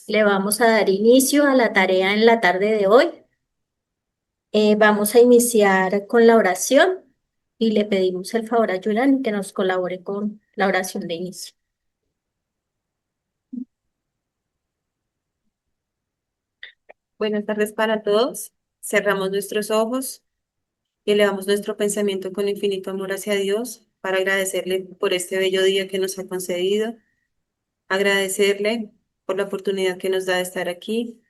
Le vamos a dar inicio a la tarea en la tarde de hoy. Vamos a iniciar con la oración y le pedimos el favor a Yulani que nos colabore con la oración de inicio. Buenas tardes para todos. Cerramos nuestros ojos y elevamos nuestro pensamiento con infinito amor hacia Dios para agradecerle por este bello día que nos ha concedido, agradecerle por la oportunidad que nos da de estar aquí,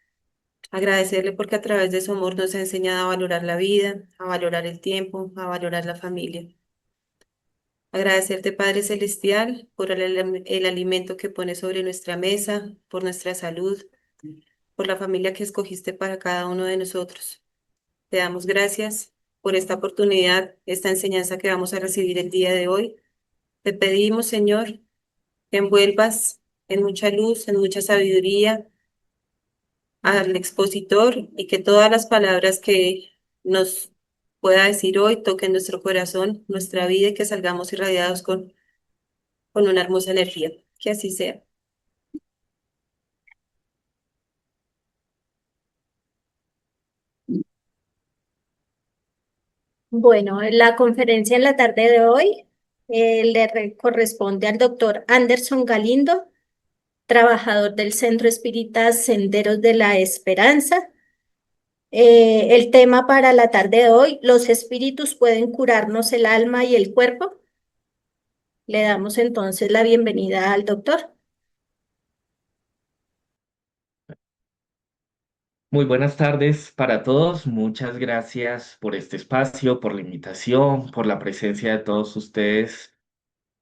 agradecerle porque a través de su amor nos ha enseñado a valorar la vida, a valorar el tiempo, a valorar la familia. Agradecerte, Padre Celestial, por el alimento que pones sobre nuestra mesa, por nuestra salud, por la familia que escogiste para cada uno de nosotros. Te damos gracias por esta oportunidad, esta enseñanza que vamos a recibir el día de hoy. Te pedimos, Señor, que envuelvas en mucha luz, en mucha sabiduría al expositor y que todas las palabras que nos pueda decir hoy toquen nuestro corazón, nuestra vida y que salgamos irradiados con una hermosa energía. Que así sea. Bueno, la conferencia en la tarde de hoy corresponde al doctor Anderson Galindo, trabajador del Centro Espírita Senderos de la Esperanza. El tema para la tarde de hoy, ¿los espíritus pueden curarnos el alma y el cuerpo? Le damos entonces la bienvenida al doctor. Muy buenas tardes para todos. Muchas gracias por este espacio, por la invitación, por la presencia de todos ustedes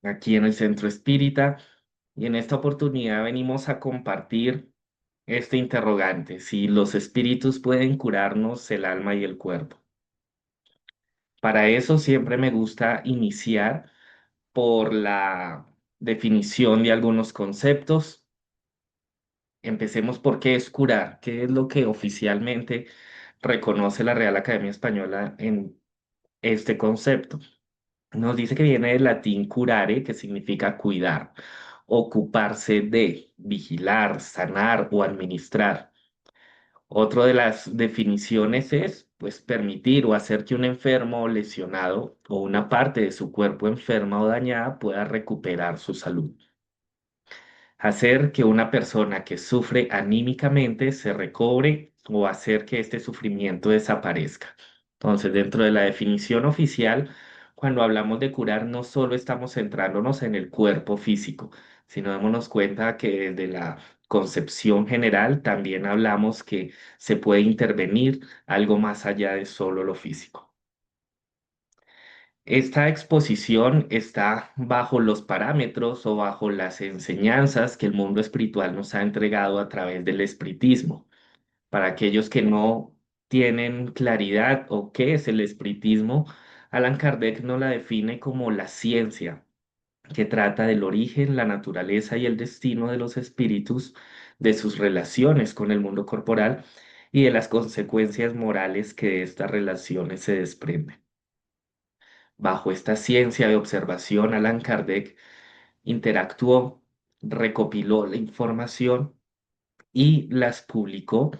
aquí en el Centro Espírita. Y en esta oportunidad venimos a compartir este interrogante, si los espíritus pueden curarnos el alma y el cuerpo. Para eso siempre me gusta iniciar por la definición de algunos conceptos. Empecemos por qué es curar, qué es lo que oficialmente reconoce la Real Academia Española en este concepto. Nos dice que viene del latín curare, que significa cuidar, ocuparse de, vigilar, sanar o administrar. Otra de las definiciones es, pues, permitir o hacer que un enfermo o lesionado o una parte de su cuerpo enferma o dañada pueda recuperar su salud. Hacer que una persona que sufre anímicamente se recobre o hacer que este sufrimiento desaparezca. Entonces, dentro de la definición oficial, cuando hablamos de curar, no solo estamos centrándonos en el cuerpo físico, sino démonos cuenta que desde la concepción general también hablamos que se puede intervenir algo más allá de solo lo físico. Esta exposición está bajo los parámetros o bajo las enseñanzas que el mundo espiritual nos ha entregado a través del espiritismo. Para aquellos que no tienen claridad o qué es el espiritismo, Allan Kardec nos la define como la ciencia que trata del origen, la naturaleza y el destino de los espíritus, de sus relaciones con el mundo corporal y de las consecuencias morales que de estas relaciones se desprenden. Bajo esta ciencia de observación, Allan Kardec interactuó, recopiló la información y las publicó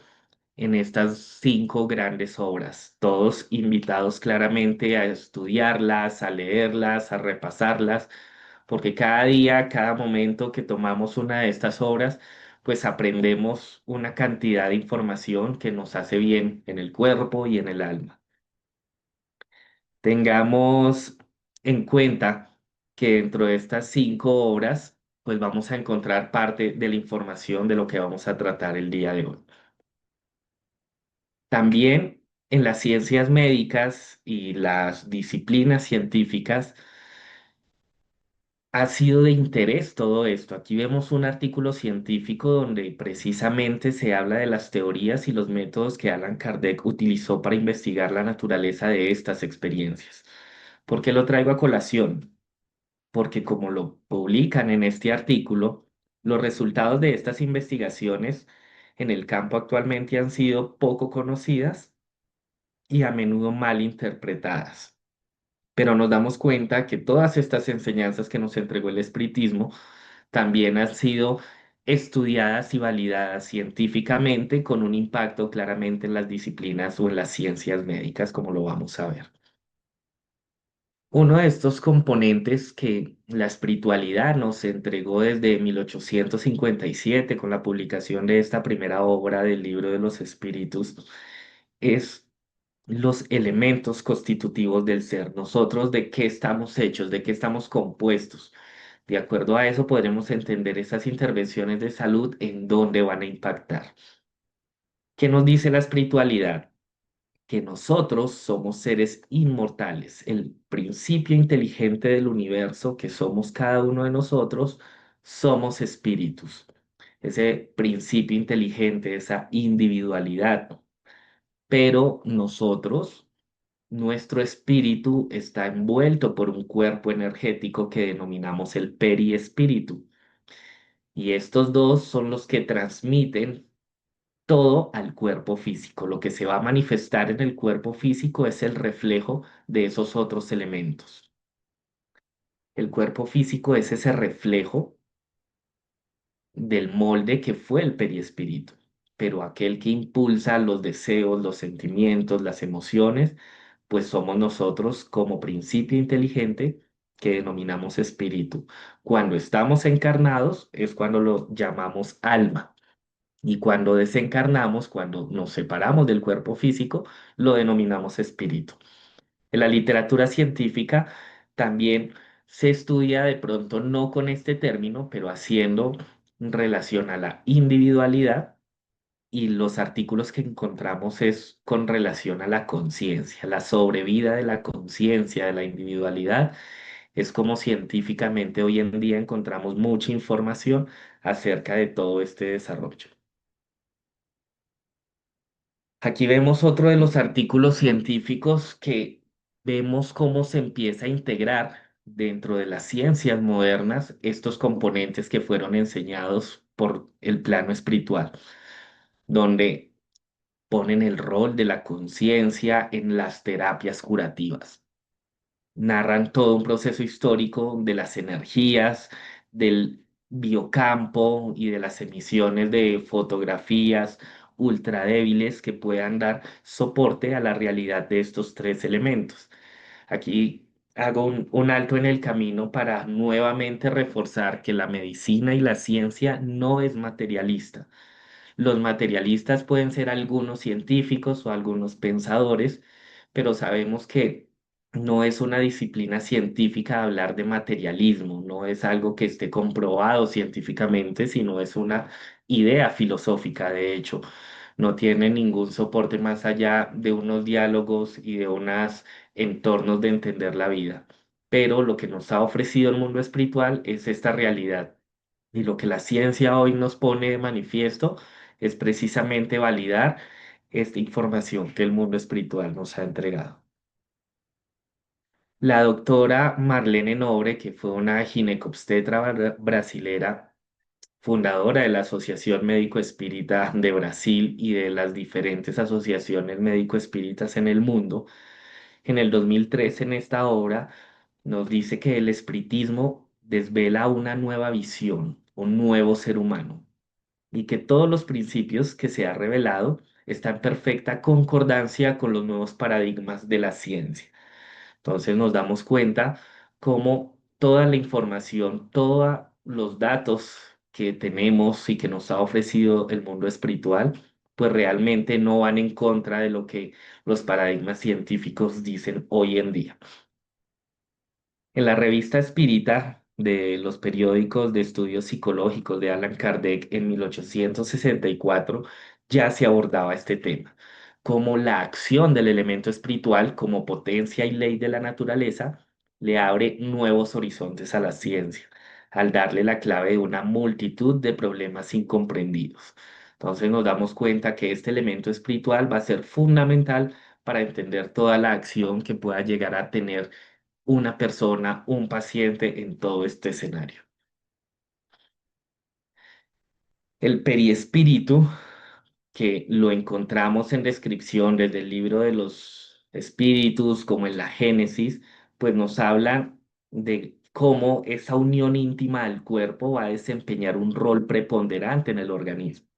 en estas 5 grandes obras, todos invitados claramente a estudiarlas, a leerlas, a repasarlas, porque cada día, cada momento que tomamos una de estas obras, pues aprendemos una cantidad de información que nos hace bien en el cuerpo y en el alma. Tengamos en cuenta que dentro de estas 5 obras, pues vamos a encontrar parte de la información de lo que vamos a tratar el día de hoy. También en las ciencias médicas y las disciplinas científicas ha sido de interés todo esto. Aquí vemos un artículo científico donde precisamente se habla de las teorías y los métodos que Allan Kardec utilizó para investigar la naturaleza de estas experiencias. ¿Por qué lo traigo a colación? Porque como lo publican en este artículo, los resultados de estas investigaciones en el campo actualmente han sido poco conocidas y a menudo mal interpretadas. Pero nos damos cuenta que todas estas enseñanzas que nos entregó el espiritismo también han sido estudiadas y validadas científicamente con un impacto claramente en las disciplinas o en las ciencias médicas, como lo vamos a ver. Uno de estos componentes que la espiritualidad nos entregó desde 1857 con la publicación de esta primera obra del Libro de los Espíritus es los elementos constitutivos del ser. Nosotros de qué estamos hechos, de qué estamos compuestos. De acuerdo a eso podremos entender esas intervenciones de salud en dónde van a impactar. ¿Qué nos dice la espiritualidad? Que nosotros somos seres inmortales. El principio inteligente del universo que somos cada uno de nosotros, somos espíritus. Ese principio inteligente, esa individualidad. Pero nosotros, nuestro espíritu está envuelto por un cuerpo energético que denominamos el periespíritu. Y estos dos son los que transmiten todo al cuerpo físico. Lo que se va a manifestar en el cuerpo físico es el reflejo de esos otros elementos. El cuerpo físico es ese reflejo del molde que fue el perispíritu, pero aquel que impulsa los deseos, los sentimientos, las emociones, pues somos nosotros como principio inteligente que denominamos espíritu. Cuando estamos encarnados es cuando lo llamamos alma. Y cuando desencarnamos, cuando nos separamos del cuerpo físico, lo denominamos espíritu. En la literatura científica también se estudia de pronto no con este término, pero haciendo relación a la individualidad y los artículos que encontramos es con relación a la conciencia, la sobrevida de la conciencia, de la individualidad. Es como científicamente hoy en día encontramos mucha información acerca de todo este desarrollo. Aquí vemos otro de los artículos científicos que vemos cómo se empieza a integrar dentro de las ciencias modernas estos componentes que fueron enseñados por el plano espiritual, donde ponen el rol de la conciencia en las terapias curativas. narran todo un proceso histórico de las energías, del biocampo y de las emisiones de fotografías ultra débiles que puedan dar soporte a la realidad de estos tres elementos. Aquí hago un alto en el camino para nuevamente reforzar que la medicina y la ciencia no es materialista. Los materialistas pueden ser algunos científicos o algunos pensadores, pero sabemos que no es una disciplina científica hablar de materialismo, no es algo que esté comprobado científicamente, sino es una idea filosófica, de hecho. No tiene ningún soporte más allá de unos diálogos y de unos entornos de entender la vida. Pero lo que nos ha ofrecido el mundo espiritual es esta realidad. Y lo que la ciencia hoy nos pone de manifiesto es precisamente validar esta información que el mundo espiritual nos ha entregado. La doctora Marlene Nobre, que fue una ginecobstetra brasilera, fundadora de la Asociación Médico Espírita de Brasil y de las diferentes asociaciones médico espíritas en el mundo, en el 2013 en esta obra nos dice que el espiritismo desvela una nueva visión, un nuevo ser humano y que todos los principios que se ha revelado están en perfecta concordancia con los nuevos paradigmas de la ciencia. Entonces nos damos cuenta cómo toda la información, todos los datos que tenemos y que nos ha ofrecido el mundo espiritual, pues realmente no van en contra de lo que los paradigmas científicos dicen hoy en día. En la revista Espírita de los periódicos de estudios psicológicos de Allan Kardec en 1864 ya se abordaba este tema, como la acción del elemento espiritual como potencia y ley de la naturaleza le abre nuevos horizontes a la ciencia, al darle la clave de una multitud de problemas incomprendidos. Entonces nos damos cuenta que este elemento espiritual va a ser fundamental para entender toda la acción que pueda llegar a tener una persona, un paciente en todo este escenario. El periespíritu, que lo encontramos en descripción desde el libro de los espíritus, como en la Génesis, pues nos habla de cómo esa unión íntima al cuerpo va a desempeñar un rol preponderante en el organismo.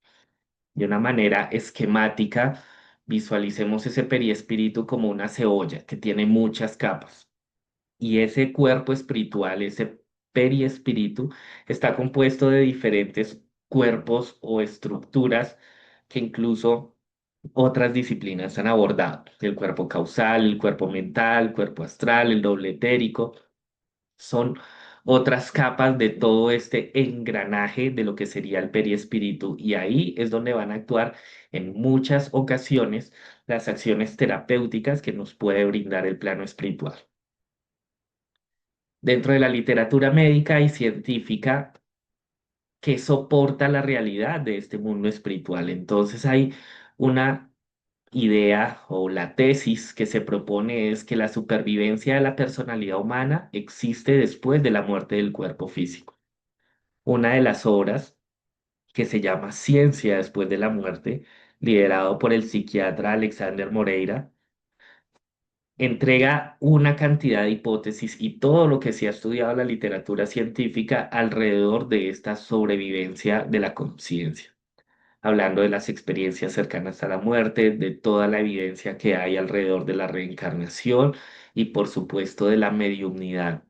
De una manera esquemática, visualicemos ese periespíritu como una cebolla que tiene muchas capas. Y ese cuerpo espiritual, ese periespíritu, está compuesto de diferentes cuerpos o estructuras que incluso otras disciplinas han abordado. El cuerpo causal, el cuerpo mental, el cuerpo astral, el doble etérico, son otras capas de todo este engranaje de lo que sería el periespíritu. Y ahí es donde van a actuar en muchas ocasiones las acciones terapéuticas que nos puede brindar el plano espiritual. Dentro de la literatura médica y científica que soporta la realidad de este mundo espiritual. Entonces hay una idea o la tesis que se propone es que la supervivencia de la personalidad humana existe después de la muerte del cuerpo físico. Una de las obras que se llama Ciencia después de la muerte, liderado por el psiquiatra Alexander Moreira, entrega una cantidad de hipótesis y todo lo que se ha estudiado en la literatura científica alrededor de esta sobrevivencia de la conciencia, hablando de las experiencias cercanas a la muerte, de toda la evidencia que hay alrededor de la reencarnación y por supuesto de la mediumnidad,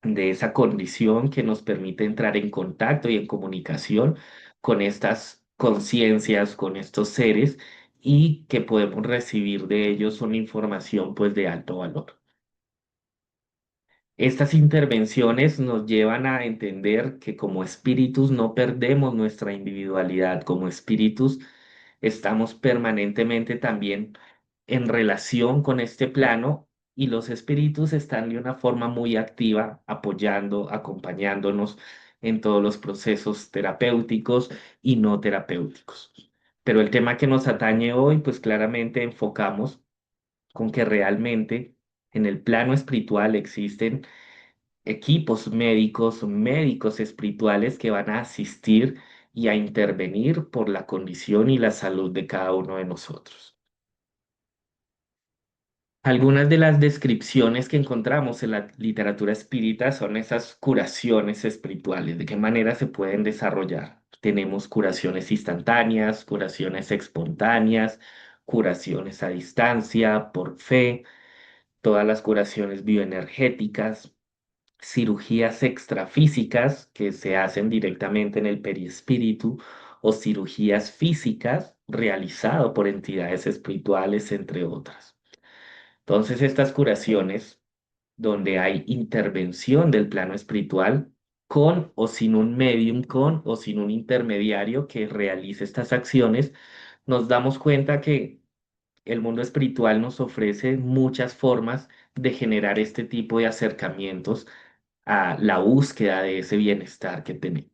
de esa condición que nos permite entrar en contacto y en comunicación con estas conciencias, con estos seres y que podemos recibir de ellos una información pues de alto valor. Estas intervenciones nos llevan a entender que como espíritus no perdemos nuestra individualidad, como espíritus estamos permanentemente también en relación con este plano y los espíritus están de una forma muy activa apoyando, acompañándonos en todos los procesos terapéuticos y no terapéuticos. Pero el tema que nos atañe hoy, pues claramente enfocamos con que realmente en el plano espiritual existen equipos médicos, médicos espirituales que van a asistir y a intervenir por la condición y la salud de cada uno de nosotros. Algunas de las descripciones que encontramos en la literatura espírita son esas curaciones espirituales, de qué manera se pueden desarrollar. Tenemos curaciones instantáneas, curaciones espontáneas, curaciones a distancia, por fe, todas las curaciones bioenergéticas, cirugías extrafísicas que se hacen directamente en el perispíritu o cirugías físicas realizadas por entidades espirituales, entre otras. Entonces, estas curaciones, donde hay intervención del plano espiritual, con o sin un medium, con o sin un intermediario que realice estas acciones, nos damos cuenta que el mundo espiritual nos ofrece muchas formas de generar este tipo de acercamientos a la búsqueda de ese bienestar que tenemos.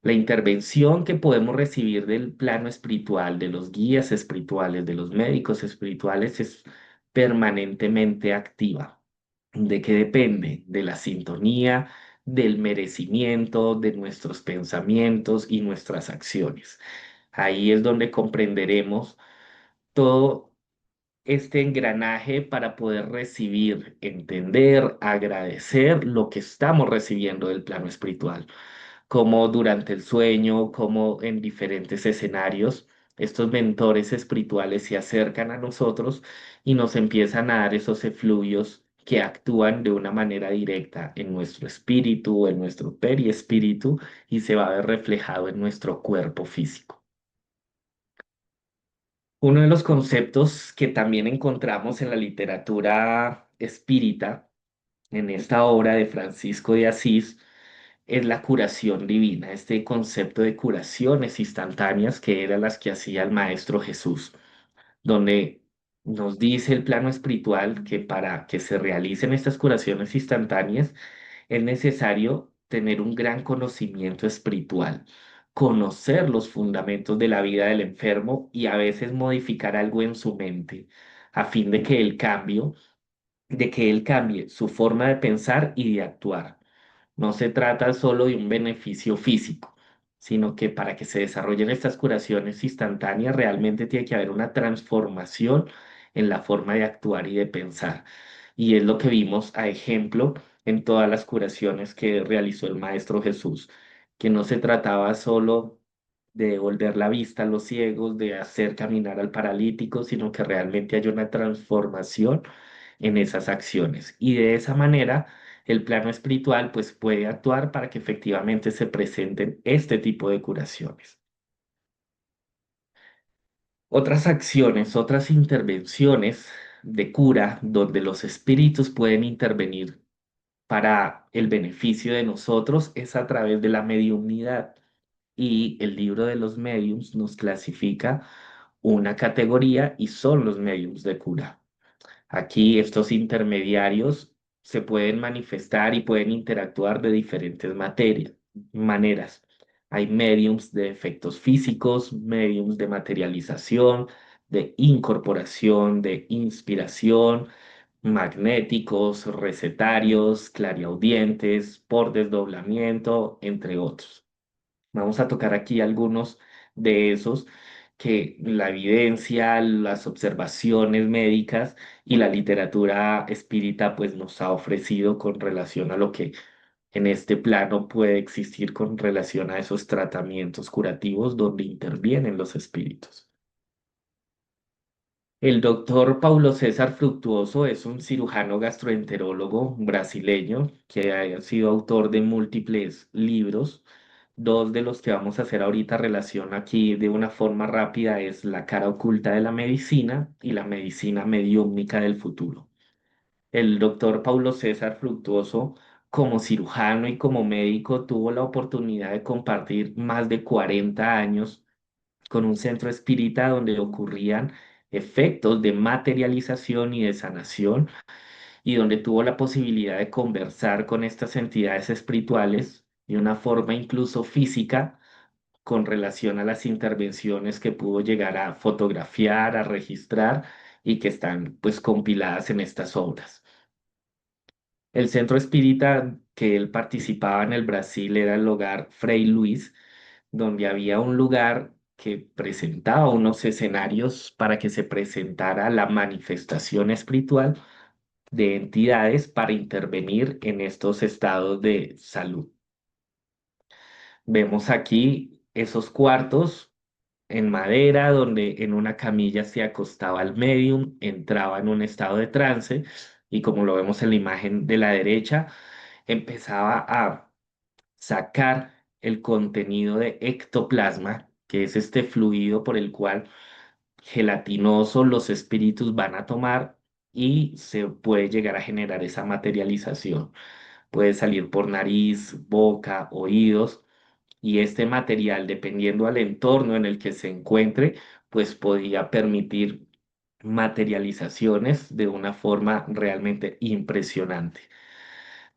La intervención que podemos recibir del plano espiritual, de los guías espirituales, de los médicos espirituales, es permanentemente activa. ¿De qué depende? De la sintonía, del merecimiento, de nuestros pensamientos y nuestras acciones. Ahí es donde comprenderemos todo este engranaje para poder recibir, entender, agradecer lo que estamos recibiendo del plano espiritual, como durante el sueño, como en diferentes escenarios. Estos mentores espirituales se acercan a nosotros y nos empiezan a dar esos efluvios que actúan de una manera directa en nuestro espíritu, en nuestro periespíritu, y se va a ver reflejado en nuestro cuerpo físico. Uno de los conceptos que también encontramos en la literatura espírita, en esta obra de Francisco de Asís, es la curación divina, este concepto de curaciones instantáneas que eran las que hacía el Maestro Jesús, donde nos dice el plano espiritual que para que se realicen estas curaciones instantáneas es necesario tener un gran conocimiento espiritual, conocer los fundamentos de la vida del enfermo y a veces modificar algo en su mente a fin de que él cambie su forma de pensar y de actuar. No se trata solo de un beneficio físico, sino que para que se desarrollen estas curaciones instantáneas realmente tiene que haber una transformación en la forma de actuar y de pensar. Y es lo que vimos a ejemplo en todas las curaciones que realizó el Maestro Jesús, que no se trataba solo de devolver la vista a los ciegos, de hacer caminar al paralítico, sino que realmente hay una transformación en esas acciones. Y de esa manera, el plano espiritual pues puede actuar para que efectivamente se presenten este tipo de curaciones. Otras acciones, otras intervenciones de cura donde los espíritus pueden intervenir para el beneficio de nosotros es a través de la mediumnidad. Y el libro de los mediums nos clasifica una categoría y son los mediums de cura. Aquí estos intermediarios se pueden manifestar y pueden interactuar de diferentes maneras. Hay mediums de efectos físicos, mediums de materialización, de incorporación, de inspiración, magnéticos, recetarios, clariaudientes, por desdoblamiento, entre otros. Vamos a tocar aquí algunos de esos que la evidencia, las observaciones médicas y la literatura espírita pues nos ha ofrecido con relación a lo que en este plano puede existir con relación a esos tratamientos curativos donde intervienen los espíritus. El doctor Paulo César Fructuoso es un cirujano gastroenterólogo brasileño que ha sido autor de múltiples libros. Dos de los que vamos a hacer ahorita relación aquí de una forma rápida es La cara oculta de la medicina y La medicina mediúmnica del futuro. El doctor Paulo César Fructuoso, como cirujano y como médico, tuvo la oportunidad de compartir más de 40 años con un centro espírita donde ocurrían efectos de materialización y de sanación y donde tuvo la posibilidad de conversar con estas entidades espirituales de una forma incluso física con relación a las intervenciones que pudo llegar a fotografiar, a registrar y que están pues compiladas en estas obras. El centro espírita que él participaba en el Brasil era el hogar Frei Luis, donde había un lugar que presentaba unos escenarios para que se presentara la manifestación espiritual de entidades para intervenir en estos estados de salud. Vemos aquí esos cuartos en madera donde en una camilla se acostaba el medium, entraba en un estado de trance y como lo vemos en la imagen de la derecha, empezaba a sacar el contenido de ectoplasma, que es este fluido por el cual gelatinoso los espíritus van a tomar y se puede llegar a generar esa materialización. Puede salir por nariz, boca, oídos y este material, dependiendo al entorno en el que se encuentre, pues podía permitir materializaciones de una forma realmente impresionante.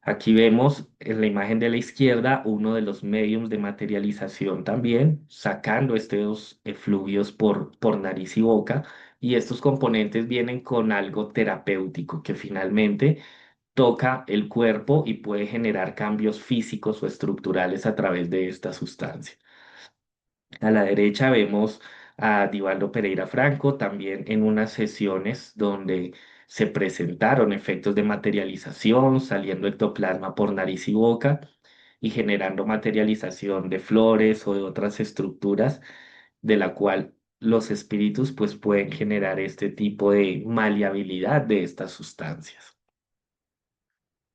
Aquí vemos en la imagen de la izquierda uno de los medios de materialización también, sacando estos efluvios por nariz y boca, y estos componentes vienen con algo terapéutico que finalmente toca el cuerpo y puede generar cambios físicos o estructurales a través de esta sustancia. A la derecha vemos a Divaldo Pereira Franco también en unas sesiones donde se presentaron efectos de materialización, saliendo ectoplasma por nariz y boca y generando materialización de flores o de otras estructuras de la cual los espíritus pues pueden generar este tipo de maleabilidad de estas sustancias.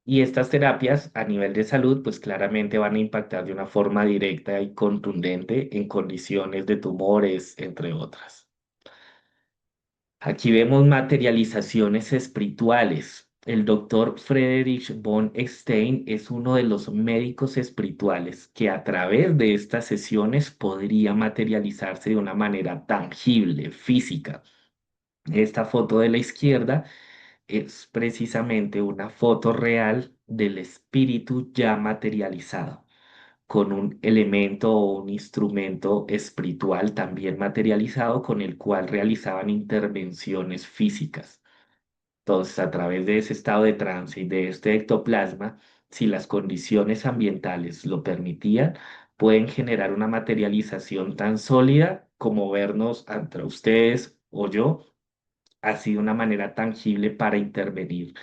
Y estas terapias a nivel de salud, pues claramente van a impactar de una forma directa y contundente en condiciones de tumores, entre otras. Aquí vemos materializaciones espirituales. El doctor Friedrich von Stein es uno de los médicos espirituales que a través de estas sesiones podría materializarse de una manera tangible, física. Esta foto de la izquierda es precisamente una foto real del espíritu ya materializado, con un elemento o un instrumento espiritual también materializado con el cual realizaban intervenciones físicas. Entonces, a través de ese estado de trance y de este ectoplasma, si las condiciones ambientales lo permitían, pueden generar una materialización tan sólida como vernos entre ustedes o yo así de una manera tangible para intervenir.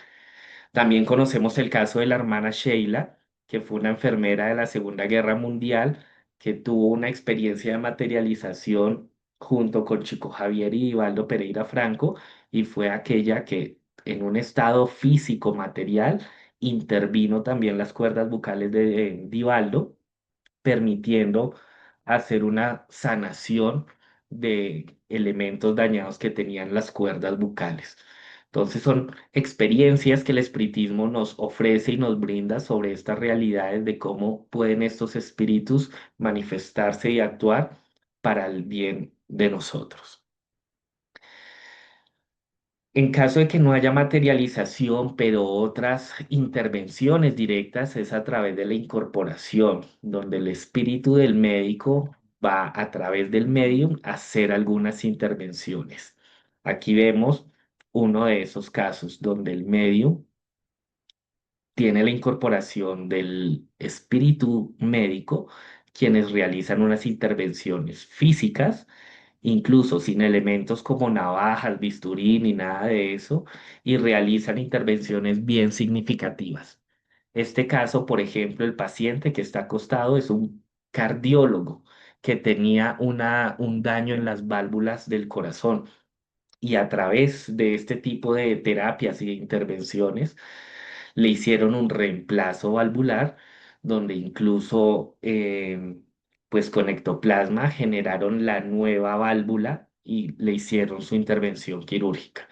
También conocemos el caso de la hermana Sheila, que fue una enfermera de la Segunda Guerra Mundial, que tuvo una experiencia de materialización junto con Chico Javier y Ivaldo Pereira Franco, y fue aquella que en un estado físico material intervino también las cuerdas vocales de Divaldo permitiendo hacer una sanación de elementos dañados que tenían las cuerdas bucales. Entonces son experiencias que el espiritismo nos ofrece y nos brinda sobre estas realidades de cómo pueden estos espíritus manifestarse y actuar para el bien de nosotros. En caso de que no haya materialización, pero otras intervenciones directas, es a través de la incorporación, donde el espíritu del médico va a través del medium a hacer algunas intervenciones. Aquí vemos uno de esos casos donde el medium tiene la incorporación del espíritu médico, quienes realizan unas intervenciones físicas incluso sin elementos como navajas, bisturí ni nada de eso, y realizan intervenciones bien significativas. Este caso, por ejemplo, el paciente que está acostado es un cardiólogo que tenía un daño en las válvulas del corazón y a través de este tipo de terapias y de intervenciones le hicieron un reemplazo valvular donde incluso pues con ectoplasma generaron la nueva válvula y le hicieron su intervención quirúrgica.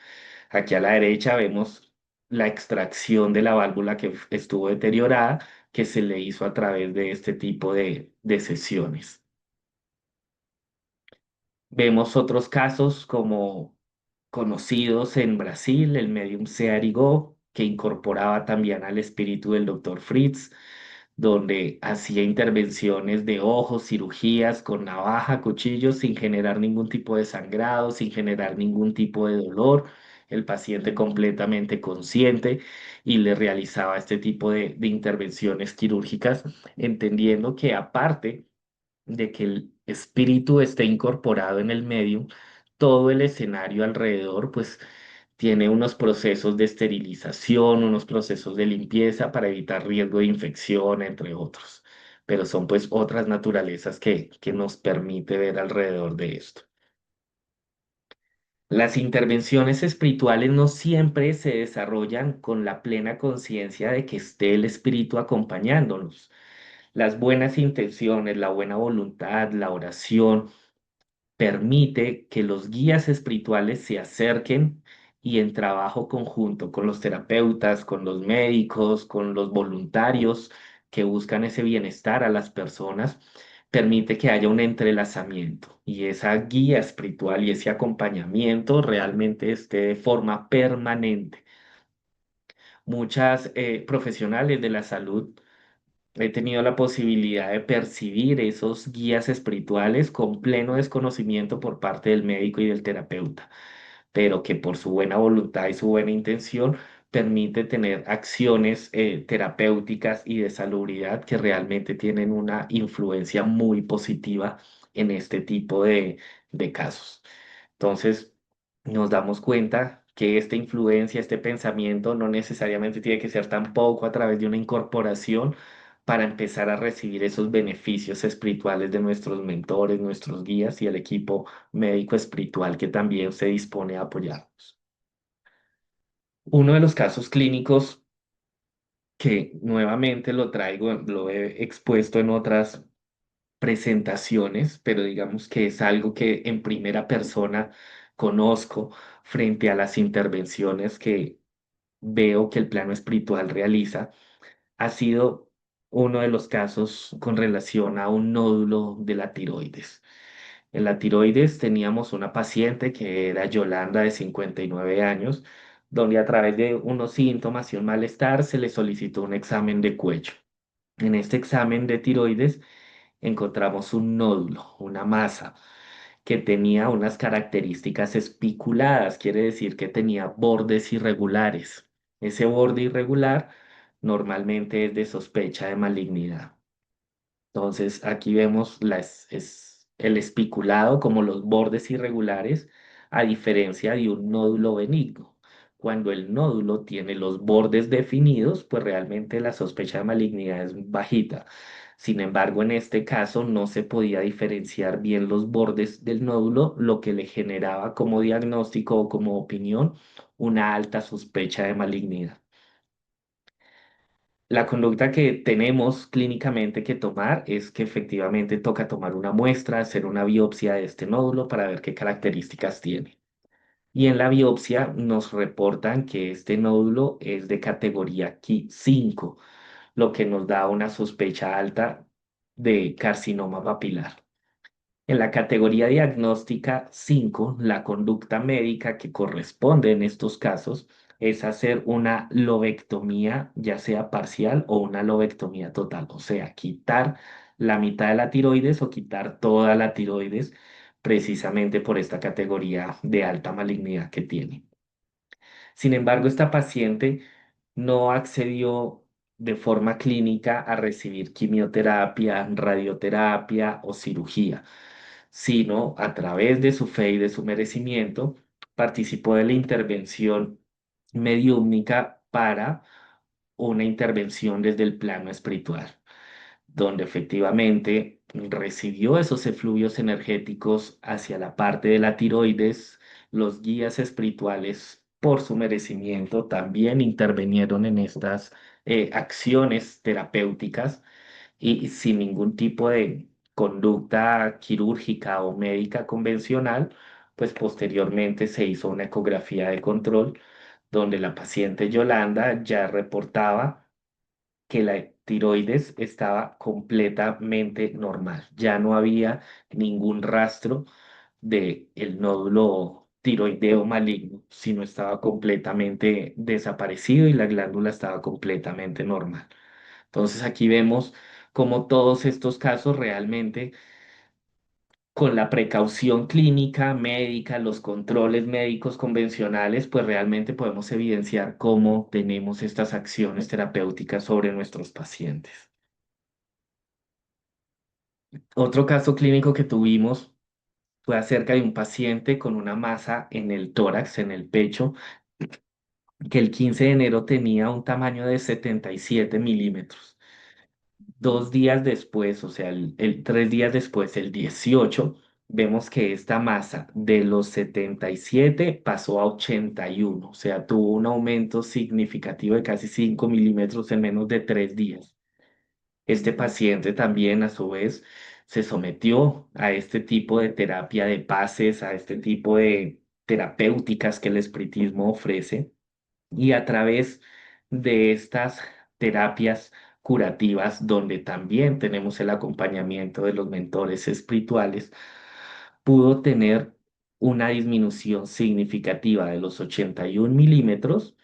Aquí a la derecha vemos la extracción de la válvula que estuvo deteriorada que se le hizo a través de este tipo de sesiones. Vemos otros casos como conocidos en Brasil, el medium Searigo, que incorporaba también al espíritu del doctor Fritz, donde hacía intervenciones de ojos, cirugías con navaja, cuchillos, sin generar ningún tipo de sangrado, sin generar ningún tipo de dolor. El paciente completamente consciente y le realizaba este tipo de intervenciones quirúrgicas, entendiendo que aparte de que el espíritu esté incorporado en el medio, todo el escenario alrededor, pues tiene unos procesos de esterilización, unos procesos de limpieza para evitar riesgo de infección, entre otros. Pero son pues otras naturalezas que nos permite ver alrededor de esto. Las intervenciones espirituales no siempre se desarrollan con la plena conciencia de que esté el espíritu acompañándonos. Las buenas intenciones, la buena voluntad, la oración permite que los guías espirituales se acerquen y en trabajo conjunto con los terapeutas, con los médicos, con los voluntarios que buscan ese bienestar a las personas, permite que haya un entrelazamiento y esa guía espiritual y ese acompañamiento realmente esté de forma permanente. Muchas profesionales de la salud he tenido la posibilidad de percibir esos guías espirituales con pleno desconocimiento por parte del médico y del terapeuta, pero que por su buena voluntad y su buena intención permite tener acciones terapéuticas y de salubridad que realmente tienen una influencia muy positiva en este tipo de casos. Entonces, nos damos cuenta que esta influencia, este pensamiento no necesariamente tiene que ser tampoco a través de una incorporación para empezar a recibir esos beneficios espirituales de nuestros mentores, nuestros guías y el equipo médico espiritual que también se dispone a apoyarnos. Uno de los casos clínicos que nuevamente lo traigo, lo he expuesto en otras presentaciones, pero digamos que es algo que en primera persona conozco frente a las intervenciones que veo que el plano espiritual realiza, ha sido uno de los casos con relación a un nódulo de la tiroides. En la tiroides teníamos una paciente que era Yolanda de 59 años, donde a través de unos síntomas y un malestar se le solicitó un examen de cuello. En este examen de tiroides encontramos un nódulo, una masa que tenía unas características espiculadas, quiere decir que tenía bordes irregulares. Ese borde irregular normalmente es de sospecha de malignidad. Entonces aquí vemos el espiculado como los bordes irregulares, a diferencia de un nódulo benigno. Cuando el nódulo tiene los bordes definidos, pues realmente la sospecha de malignidad es bajita. Sin embargo, en este caso no se podía diferenciar bien los bordes del nódulo, lo que le generaba como diagnóstico o como opinión una alta sospecha de malignidad. La conducta que tenemos clínicamente que tomar es que efectivamente toca tomar una muestra, hacer una biopsia de este nódulo para ver qué características tiene. Y en la biopsia nos reportan que este nódulo es de categoría 5, lo que nos da una sospecha alta de carcinoma papilar. En la categoría diagnóstica 5, la conducta médica que corresponde en estos casos es hacer una lobectomía, ya sea parcial o una lobectomía total, o sea, quitar la mitad de la tiroides o quitar toda la tiroides precisamente por esta categoría de alta malignidad que tiene. Sin embargo, esta paciente no accedió de forma clínica a recibir quimioterapia, radioterapia o cirugía, sino a través de su fe y de su merecimiento, participó de la intervención mediúmnica para una intervención desde el plano espiritual, donde efectivamente recibió esos efluvios energéticos hacia la parte de la tiroides. Los guías espirituales, por su merecimiento, también intervinieron en estas acciones terapéuticas y sin ningún tipo de conducta quirúrgica o médica convencional, pues posteriormente se hizo una ecografía de control donde la paciente Yolanda ya reportaba que la tiroides estaba completamente normal. Ya no había ningún rastro de el nódulo tiroideo maligno, sino estaba completamente desaparecido y la glándula estaba completamente normal. Entonces aquí vemos cómo todos estos casos realmente con la precaución clínica, médica, los controles médicos convencionales, pues realmente podemos evidenciar cómo tenemos estas acciones terapéuticas sobre nuestros pacientes. Otro caso clínico que tuvimos fue acerca de un paciente con una masa en el tórax, en el pecho, que el 15 de enero tenía un tamaño de 77 milímetros. 2 días después, o sea, 3 días después, el 18, vemos que esta masa de los 77 pasó a 81, o sea, tuvo un aumento significativo de casi 5 milímetros en menos de 3 días. Este paciente también, a su vez, se sometió a este tipo de terapia de pases, a este tipo de terapéuticas que el espiritismo ofrece. Y a través de estas terapias curativas, donde también tenemos el acompañamiento de los mentores espirituales, pudo tener una disminución significativa de los 81 milímetros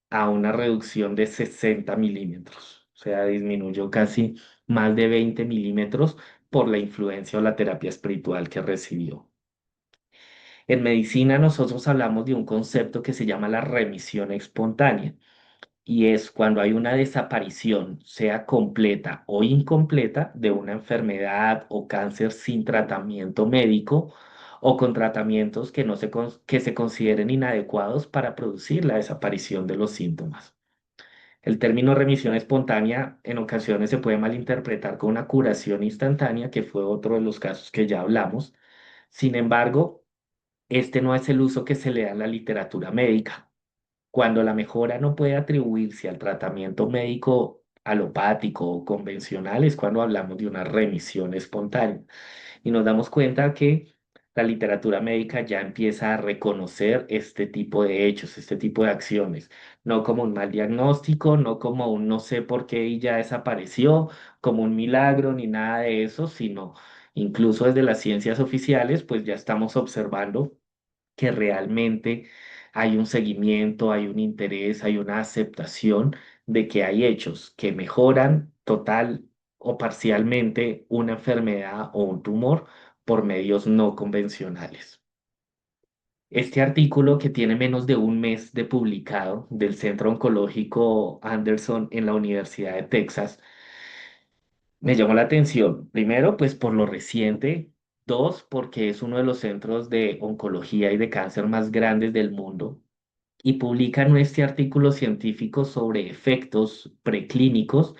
a una reducción de 60 milímetros. O sea, disminuyó casi más de 20 milímetros por la influencia o la terapia espiritual que recibió. En medicina nosotros hablamos de un concepto que se llama la remisión espontánea y es cuando hay una desaparición, sea completa o incompleta, de una enfermedad o cáncer sin tratamiento médico o con tratamientos que, no se, que se consideren inadecuados para producir la desaparición de los síntomas. El término remisión espontánea en ocasiones se puede malinterpretar con una curación instantánea, que fue otro de los casos que ya hablamos. Sin embargo, este no es el uso que se le da en la literatura médica. Cuando la mejora no puede atribuirse al tratamiento médico alopático o convencional, es cuando hablamos de una remisión espontánea. Y nos damos cuenta que la literatura médica ya empieza a reconocer este tipo de hechos, este tipo de acciones, no como un mal diagnóstico, no como un no sé por qué y ya desapareció, como un milagro ni nada de eso, sino incluso desde las ciencias oficiales, pues ya estamos observando que realmente hay un seguimiento, hay un interés, hay una aceptación de que hay hechos que mejoran total o parcialmente una enfermedad o un tumor por medios no convencionales. Este artículo, que tiene menos de un mes de publicado, del Centro Oncológico Anderson en la Universidad de Texas, me llamó la atención, primero, pues por lo reciente; dos, porque es uno de los centros de oncología y de cáncer más grandes del mundo, y publican este artículo científico sobre efectos preclínicos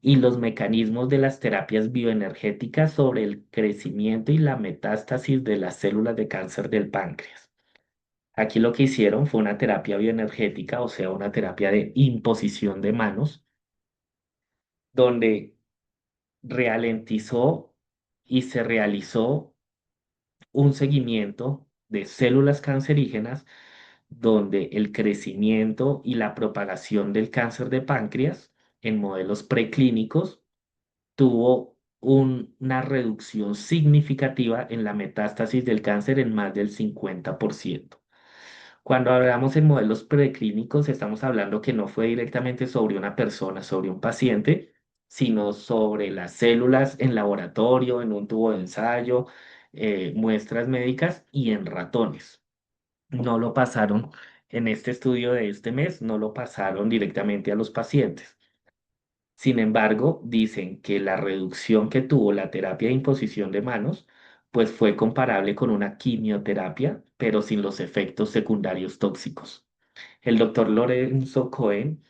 y los mecanismos de las terapias bioenergéticas sobre el crecimiento y la metástasis de las células de cáncer del páncreas. Aquí lo que hicieron fue una terapia bioenergética, o sea, una terapia de imposición de manos, donde ralentizó y se realizó un seguimiento de células cancerígenas donde el crecimiento y la propagación del cáncer de páncreas en modelos preclínicos tuvo una reducción significativa en la metástasis del cáncer en más del 50%. Cuando hablamos en modelos preclínicos, estamos hablando que no fue directamente sobre una persona, sobre un paciente, sino sobre las células en laboratorio, en un tubo de ensayo, muestras médicas y en ratones. No lo pasaron en este estudio de este mes, no lo pasaron directamente a los pacientes. Sin embargo, dicen que la reducción que tuvo la terapia de imposición de manos, pues fue comparable con una quimioterapia, pero sin los efectos secundarios tóxicos. El doctor Lorenzo Cohen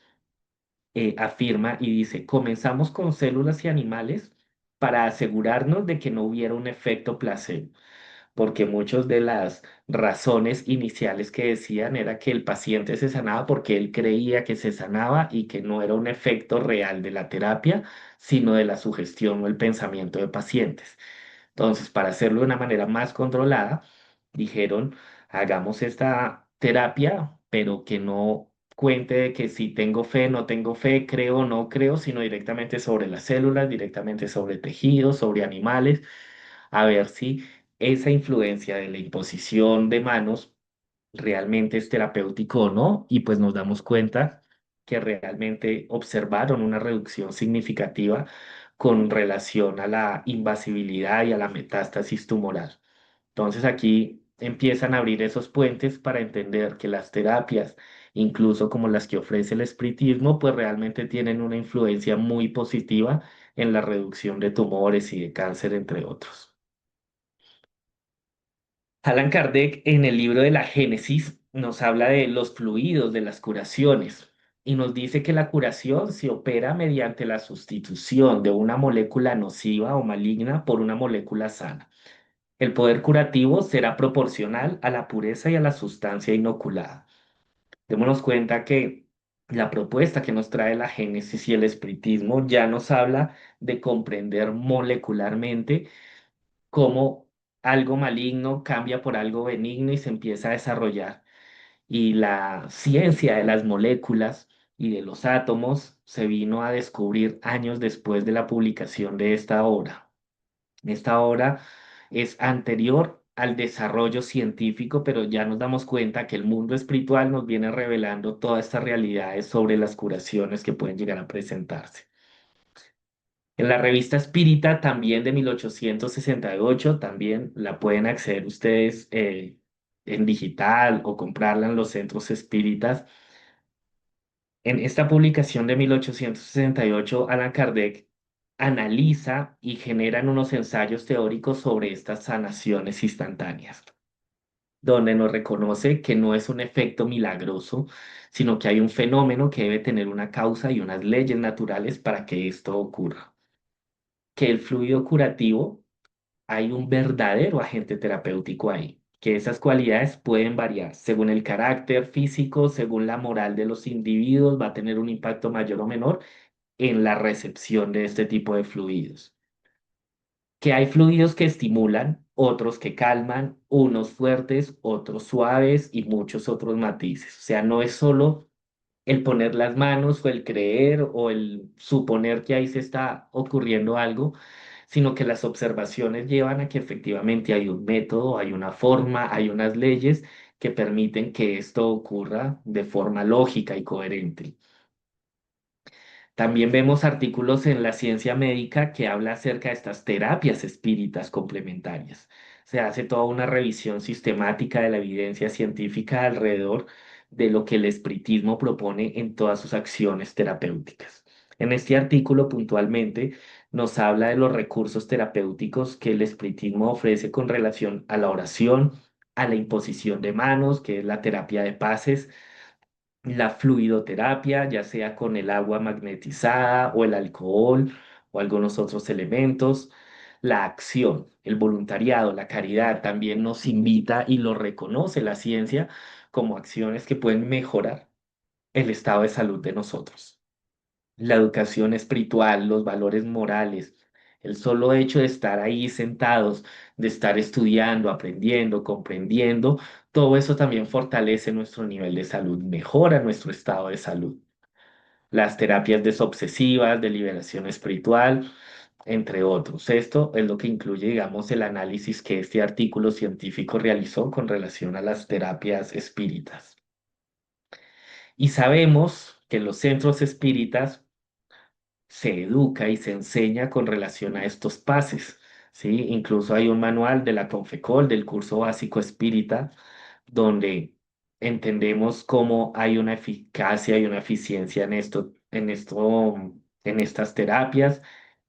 afirma y dice: comenzamos con células y animales para asegurarnos de que no hubiera un efecto placebo, porque muchas de las razones iniciales que decían era que el paciente se sanaba porque él creía que se sanaba y que no era un efecto real de la terapia, sino de la sugestión o el pensamiento de pacientes. Entonces, para hacerlo de una manera más controlada, dijeron: hagamos esta terapia, pero que no cuente de que si tengo fe, no tengo fe, creo o no creo, sino directamente sobre las células, directamente sobre tejidos, sobre animales, a ver si esa influencia de la imposición de manos realmente es terapéutico o no, y pues nos damos cuenta que realmente observaron una reducción significativa con relación a la invasibilidad y a la metástasis tumoral. Entonces aquí empiezan a abrir esos puentes para entender que las terapias incluso como las que ofrece el espiritismo, pues realmente tienen una influencia muy positiva en la reducción de tumores y de cáncer, entre otros. Allan Kardec en el libro de la Génesis nos habla de los fluidos, de las curaciones, y nos dice que la curación se opera mediante la sustitución de una molécula nociva o maligna por una molécula sana. El poder curativo será proporcional a la pureza y a la sustancia inoculada. Démonos cuenta que la propuesta que nos trae la Génesis y el espiritismo ya nos habla de comprender molecularmente cómo algo maligno cambia por algo benigno y se empieza a desarrollar. Y la ciencia de las moléculas y de los átomos se vino a descubrir años después de la publicación de esta obra. Esta obra es anterior al desarrollo científico, pero ya nos damos cuenta que el mundo espiritual nos viene revelando todas estas realidades sobre las curaciones que pueden llegar a presentarse. En la revista Espírita, también de 1868, también la pueden acceder ustedes en digital o comprarla en los centros espíritas. En esta publicación de 1868, Allan Kardec analiza y generan unos ensayos teóricos sobre estas sanaciones instantáneas, donde nos reconoce que no es un efecto milagroso, sino que hay un fenómeno que debe tener una causa y unas leyes naturales para que esto ocurra. Que el fluido curativo, hay un verdadero agente terapéutico ahí, que esas cualidades pueden variar según el carácter físico, según la moral de los individuos, va a tener un impacto mayor o menor en la recepción de este tipo de fluidos. Que hay fluidos que estimulan, otros que calman, unos fuertes, otros suaves y muchos otros matices. O sea, no es solo el poner las manos o el creer o el suponer que ahí se está ocurriendo algo, sino que las observaciones llevan a que efectivamente hay un método, hay una forma, hay unas leyes que permiten que esto ocurra de forma lógica y coherente. También vemos artículos en la ciencia médica que habla acerca de estas terapias espíritas complementarias. Se hace toda una revisión sistemática de la evidencia científica alrededor de lo que el espiritismo propone en todas sus acciones terapéuticas. En este artículo puntualmente nos habla de los recursos terapéuticos que el espiritismo ofrece con relación a la oración, a la imposición de manos, que es la terapia de paces, la fluidoterapia, ya sea con el agua magnetizada o el alcohol o algunos otros elementos, la acción, el voluntariado, la caridad también nos invita y lo reconoce la ciencia como acciones que pueden mejorar el estado de salud de nosotros. La educación espiritual, los valores morales, el solo hecho de estar ahí sentados, de estar estudiando, aprendiendo, comprendiendo, todo eso también fortalece nuestro nivel de salud, mejora nuestro estado de salud. Las terapias desobsesivas, de liberación espiritual, entre otros. Esto es lo que incluye, digamos, el análisis que este artículo científico realizó con relación a las terapias espíritas. Y sabemos que los centros espíritas se educa y se enseña con relación a estos pases, ¿sí? Incluso hay un manual de la Confecol, del curso básico espírita, donde entendemos cómo hay una eficacia y una eficiencia en estas terapias,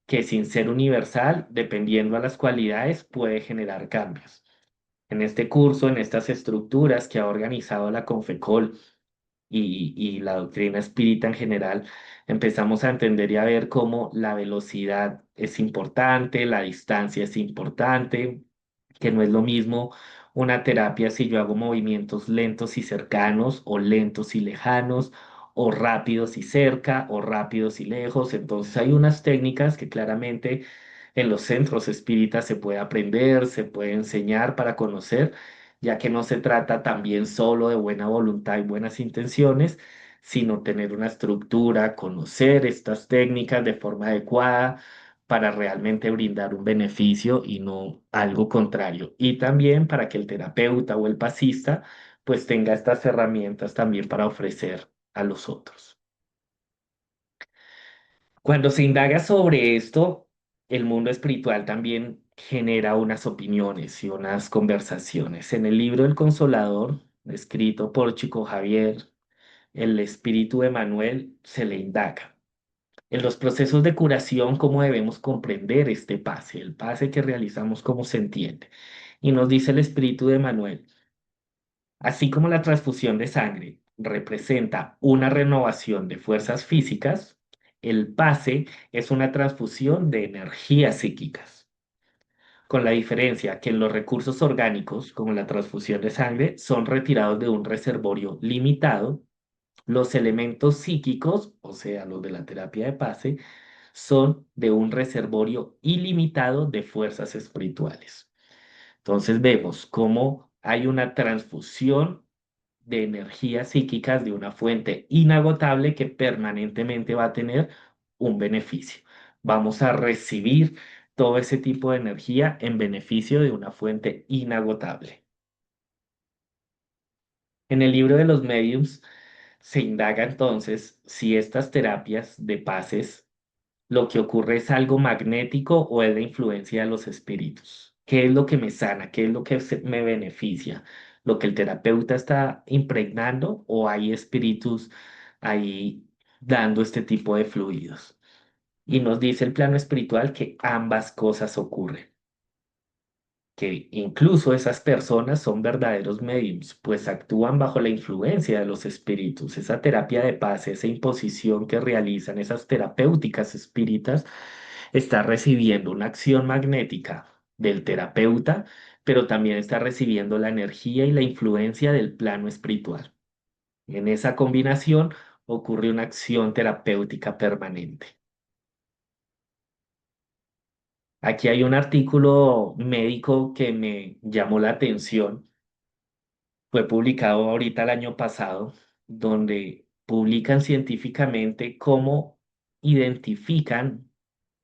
que sin ser universal, dependiendo a las cualidades, puede generar cambios. En este curso, en estas estructuras que ha organizado la Confecol, y la doctrina espírita en general, empezamos a entender y a ver cómo la velocidad es importante, la distancia es importante, que no es lo mismo una terapia si yo hago movimientos lentos y cercanos o lentos y lejanos o rápidos y cerca o rápidos y lejos. Entonces hay unas técnicas que claramente en los centros espíritas se puede aprender, se puede enseñar para conocer, ya que no se trata también solo de buena voluntad y buenas intenciones, sino tener una estructura, conocer estas técnicas de forma adecuada para realmente brindar un beneficio y no algo contrario. Y también para que el terapeuta o el pasista pues tenga estas herramientas también para ofrecer a los otros. Cuando se indaga sobre esto, el mundo espiritual también genera unas opiniones y unas conversaciones. En el libro El Consolador, escrito por Chico Javier, el espíritu de Manuel se le indaga. En los procesos de curación, ¿cómo debemos comprender este pase? El pase que realizamos, ¿cómo se entiende? Y nos dice el espíritu de Manuel, así como la transfusión de sangre representa una renovación de fuerzas físicas, el pase es una transfusión de energías psíquicas, con la diferencia que en los recursos orgánicos, como la transfusión de sangre, son retirados de un reservorio limitado. Los elementos psíquicos, o sea, los de la terapia de pase, son de un reservorio ilimitado de fuerzas espirituales. Entonces vemos cómo hay una transfusión de energías psíquicas de una fuente inagotable que permanentemente va a tener un beneficio. Vamos a recibir todo ese tipo de energía en beneficio de una fuente inagotable. En el libro de los mediums se indaga entonces si estas terapias de pases lo que ocurre es algo magnético o es la influencia de los espíritus. ¿Qué es lo que me sana? ¿Qué es lo que me beneficia? ¿Lo que el terapeuta está impregnando o hay espíritus ahí dando este tipo de fluidos? Y nos dice el plano espiritual que ambas cosas ocurren, que incluso esas personas son verdaderos mediums, pues actúan bajo la influencia de los espíritus. Esa terapia de paz, esa imposición que realizan esas terapéuticas espíritas, está recibiendo una acción magnética del terapeuta, pero también está recibiendo la energía y la influencia del plano espiritual. En esa combinación ocurre una acción terapéutica permanente. Aquí hay un artículo médico que me llamó la atención. Fue publicado ahorita el año pasado, donde publican científicamente cómo identifican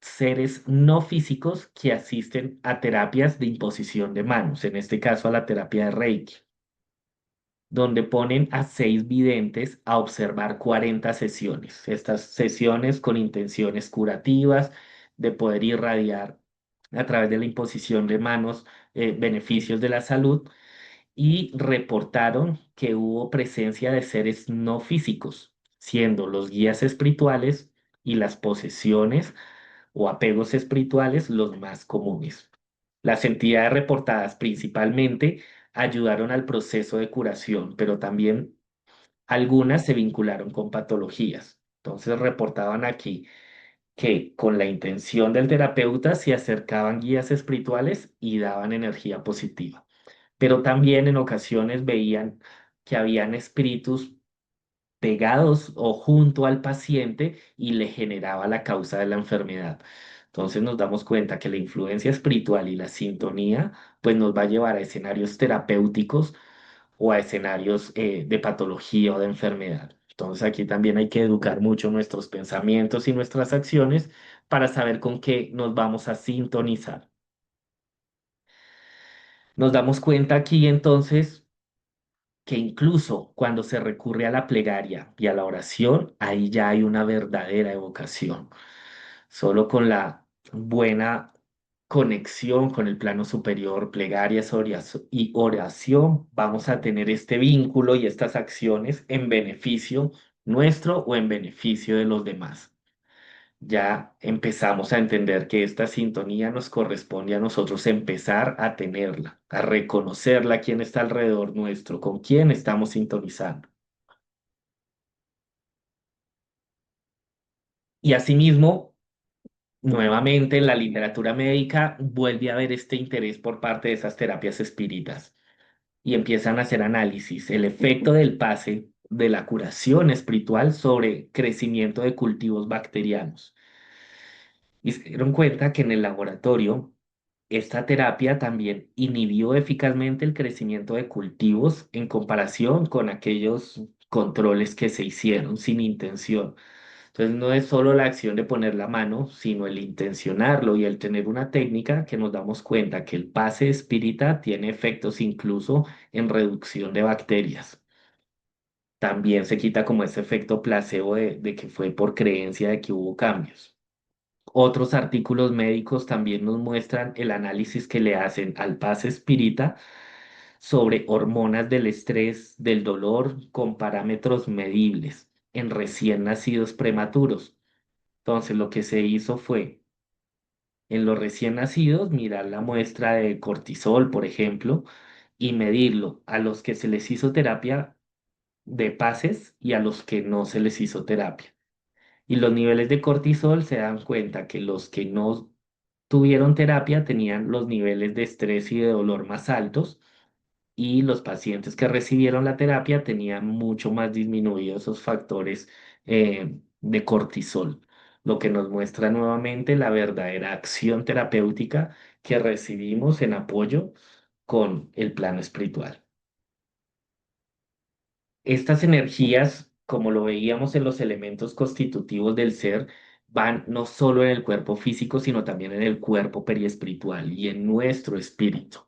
seres no físicos que asisten a terapias de imposición de manos, en este caso a la terapia de Reiki, donde ponen a 6 videntes a observar 40 sesiones. Estas sesiones con intenciones curativas de poder irradiar a través de la imposición de manos beneficios de la salud y reportaron que hubo presencia de seres no físicos, siendo los guías espirituales y las posesiones o apegos espirituales los más comunes. Las entidades reportadas principalmente ayudaron al proceso de curación, pero también algunas se vincularon con patologías. Entonces reportaban aquí que con la intención del terapeuta se acercaban guías espirituales y daban energía positiva, pero también en ocasiones veían que habían espíritus pegados o junto al paciente y le generaba la causa de la enfermedad. Entonces nos damos cuenta que la influencia espiritual y la sintonía pues nos va a llevar a escenarios terapéuticos o a escenarios de patología o de enfermedad. Entonces aquí también hay que educar mucho nuestros pensamientos y nuestras acciones para saber con qué nos vamos a sintonizar. Nos damos cuenta aquí entonces que incluso cuando se recurre a la plegaria y a la oración, ahí ya hay una verdadera evocación. Solo con la buena conexión con el plano superior, plegarias y oración, vamos a tener este vínculo y estas acciones en beneficio nuestro o en beneficio de los demás. Ya empezamos a entender que esta sintonía nos corresponde a nosotros empezar a tenerla, a reconocerla, quién está alrededor nuestro, con quién estamos sintonizando. Y asimismo, nuevamente en la literatura médica vuelve a haber este interés por parte de esas terapias espíritas y empiezan a hacer análisis, el efecto del pase de la curación espiritual sobre crecimiento de cultivos bacterianos. Y se dieron cuenta que en el laboratorio esta terapia también inhibió eficazmente el crecimiento de cultivos en comparación con aquellos controles que se hicieron sin intención. Entonces no es solo la acción de poner la mano, sino el intencionarlo y el tener una técnica que nos damos cuenta que el pase espírita tiene efectos incluso en reducción de bacterias. También se quita como ese efecto placebo de que fue por creencia de que hubo cambios. Otros artículos médicos también nos muestran el análisis que le hacen al pase espírita sobre hormonas del estrés, del dolor, con parámetros medibles en recién nacidos prematuros. Entonces, lo que se hizo fue, en los recién nacidos, mirar la muestra de cortisol, por ejemplo, y medirlo a los que se les hizo terapia de pases y a los que no se les hizo terapia. Y los niveles de cortisol se dan cuenta que los que no tuvieron terapia tenían los niveles de estrés y de dolor más altos y los pacientes que recibieron la terapia tenían mucho más disminuidos esos factores de cortisol, lo que nos muestra nuevamente la verdadera acción terapéutica que recibimos en apoyo con el plano espiritual. Estas energías, como lo veíamos en los elementos constitutivos del ser, van no solo en el cuerpo físico, sino también en el cuerpo periespiritual y en nuestro espíritu.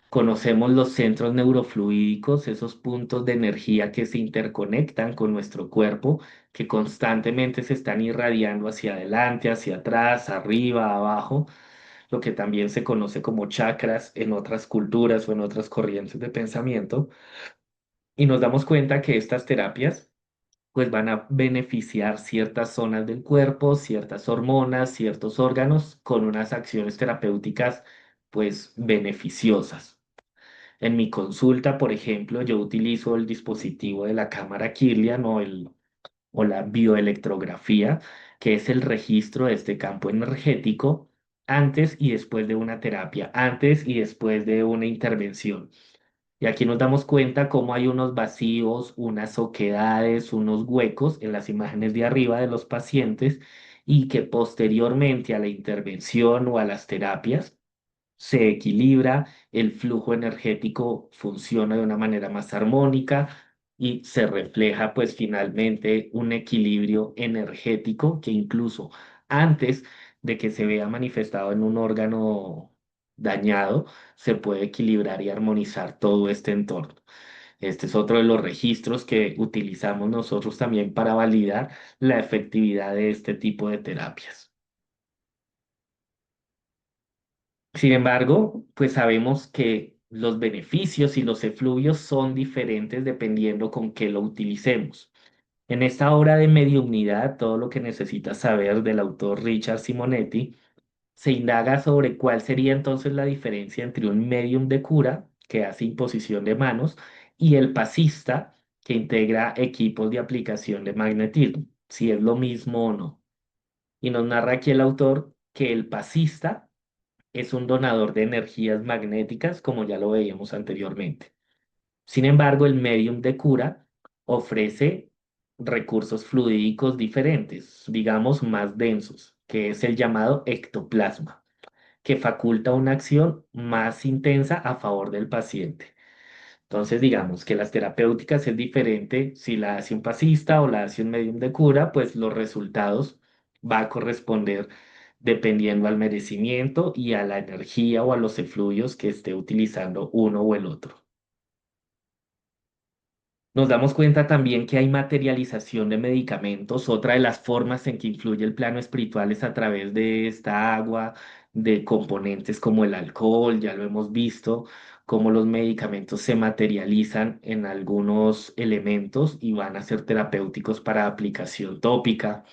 Conocemos los centros neurofluídicos, esos puntos de energía que se interconectan con nuestro cuerpo, que constantemente se están irradiando hacia adelante, hacia atrás, arriba, abajo, lo que también se conoce como chakras en otras culturas o en otras corrientes de pensamiento. Y nos damos cuenta que estas terapias pues van a beneficiar ciertas zonas del cuerpo, ciertas hormonas, ciertos órganos con unas acciones terapéuticas pues beneficiosas. En mi consulta, por ejemplo, yo utilizo el dispositivo de la cámara Kirlian o la bioelectrografía, que es el registro de este campo energético antes y después de una terapia, antes y después de una intervención. Y aquí nos damos cuenta cómo hay unos vacíos, unas oquedades, unos huecos en las imágenes de arriba de los pacientes y que posteriormente a la intervención o a las terapias, se equilibra, el flujo energético funciona de una manera más armónica y se refleja pues finalmente un equilibrio energético que incluso antes de que se vea manifestado en un órgano dañado, se puede equilibrar y armonizar todo este entorno. Este es otro de los registros que utilizamos nosotros también para validar la efectividad de este tipo de terapias. Sin embargo, pues sabemos que los beneficios y los efluvios son diferentes dependiendo con qué lo utilicemos. En esta obra de mediunidad, todo lo que necesitas saber del autor Richard Simonetti, se indaga sobre cuál sería entonces la diferencia entre un medium de cura, que hace imposición de manos, y el pasista, que integra equipos de aplicación de magnetismo, si es lo mismo o no. Y nos narra aquí el autor que el pasista es un donador de energías magnéticas, como ya lo veíamos anteriormente. Sin embargo, el medium de cura ofrece recursos fluídicos diferentes, digamos más densos, que es el llamado ectoplasma, que faculta una acción más intensa a favor del paciente. Entonces, digamos que las terapéuticas es diferente si la hace un pasista o la hace un medium de cura, pues los resultados va a corresponder dependiendo al merecimiento y a la energía o a los efluvios que esté utilizando uno o el otro. Nos damos cuenta también que hay materialización de medicamentos. Otra de las formas en que influye el plano espiritual es a través de esta agua, de componentes como el alcohol, ya lo hemos visto, cómo los medicamentos se materializan en algunos elementos y van a ser terapéuticos para aplicación tópica.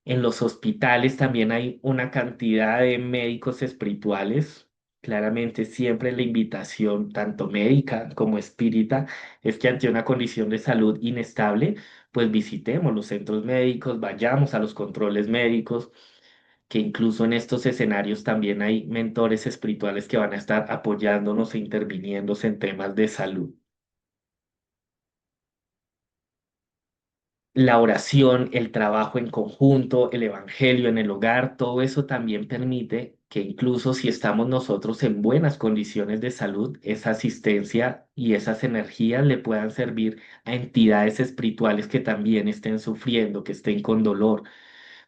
En los hospitales también hay una cantidad de médicos espirituales. Claramente siempre la invitación, tanto médica como espírita, es que ante una condición de salud inestable, pues visitemos los centros médicos, vayamos a los controles médicos, que incluso en estos escenarios también hay mentores espirituales que van a estar apoyándonos e interviniéndose en temas de salud. La oración, el trabajo en conjunto, el evangelio en el hogar, todo eso también permite que incluso si estamos nosotros en buenas condiciones de salud, esa asistencia y esas energías le puedan servir a entidades espirituales que también estén sufriendo, que estén con dolor.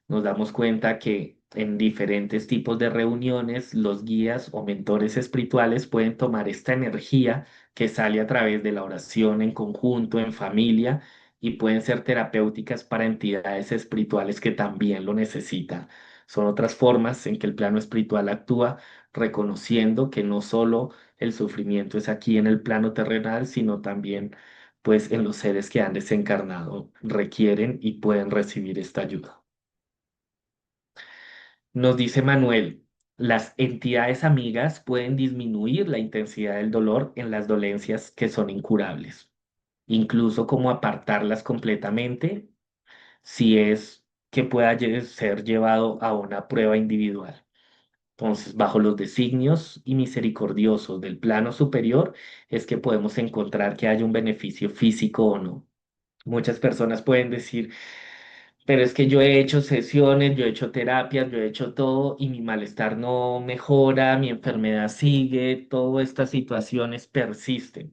Nos damos cuenta que en diferentes tipos de reuniones, los guías o mentores espirituales pueden tomar esta energía que sale a través de la oración en conjunto, en familia, y pueden ser terapéuticas para entidades espirituales que también lo necesitan. Son otras formas en que el plano espiritual actúa, reconociendo que no solo el sufrimiento es aquí en el plano terrenal, sino también pues en los seres que han desencarnado requieren y pueden recibir esta ayuda. Nos dice Manuel, las entidades amigas pueden disminuir la intensidad del dolor en las dolencias que son incurables, incluso como apartarlas completamente si es que pueda ser llevado a una prueba individual. Entonces, bajo los designios y misericordiosos del plano superior, es que podemos encontrar que haya un beneficio físico o no. Muchas personas pueden decir, pero es que yo he hecho sesiones, yo he hecho terapias, yo he hecho todo y mi malestar no mejora, mi enfermedad sigue, todas estas situaciones persisten.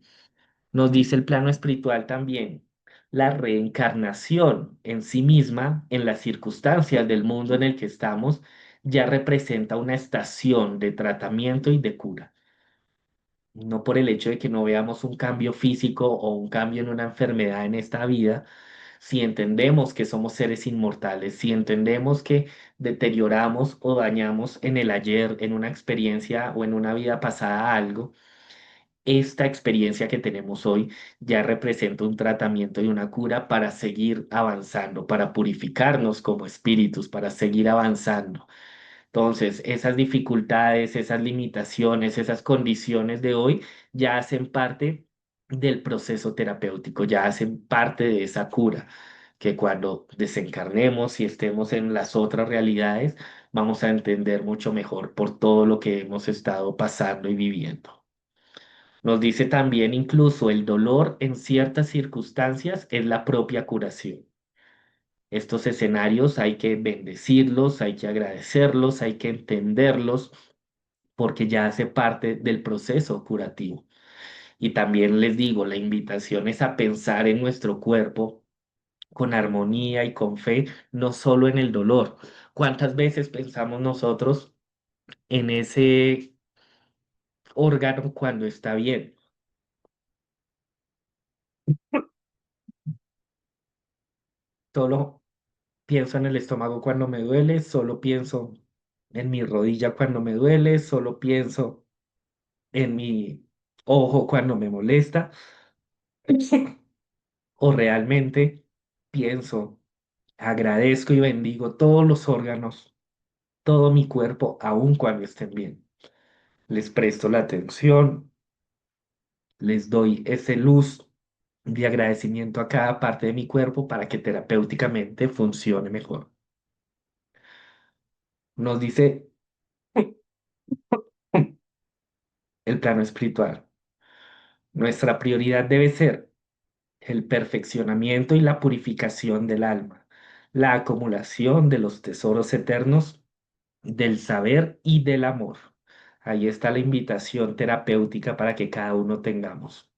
Nos dice el plano espiritual también, la reencarnación en sí misma, en las circunstancias del mundo en el que estamos, ya representa una estación de tratamiento y de cura. No por el hecho de que no veamos un cambio físico o un cambio en una enfermedad en esta vida, si entendemos que somos seres inmortales, si entendemos que deterioramos o dañamos en el ayer, en una experiencia o en una vida pasada algo, esta experiencia que tenemos hoy ya representa un tratamiento y una cura para seguir avanzando, para purificarnos como espíritus, para seguir avanzando. Entonces, esas dificultades, esas limitaciones, esas condiciones de hoy ya hacen parte del proceso terapéutico, ya hacen parte de esa cura, que cuando desencarnemos y estemos en las otras realidades, vamos a entender mucho mejor por todo lo que hemos estado pasando y viviendo. Nos dice también incluso el dolor en ciertas circunstancias es la propia curación. Estos escenarios hay que bendecirlos, hay que agradecerlos, hay que entenderlos porque ya hace parte del proceso curativo. Y también les digo, la invitación es a pensar en nuestro cuerpo con armonía y con fe, no solo en el dolor. ¿Cuántas veces pensamos nosotros en ese órgano cuando está bien? Solo pienso en el estómago cuando me duele, solo pienso en mi rodilla cuando me duele, solo pienso en mi ojo cuando me molesta, o realmente pienso, agradezco y bendigo todos los órganos, todo mi cuerpo, aun cuando estén bien. Les presto la atención, les doy ese luz de agradecimiento a cada parte de mi cuerpo para que terapéuticamente funcione mejor. Nos dice el plano espiritual. Nuestra prioridad debe ser el perfeccionamiento y la purificación del alma, la acumulación de los tesoros eternos del saber y del amor. Ahí está la invitación terapéutica para que cada uno tengamos.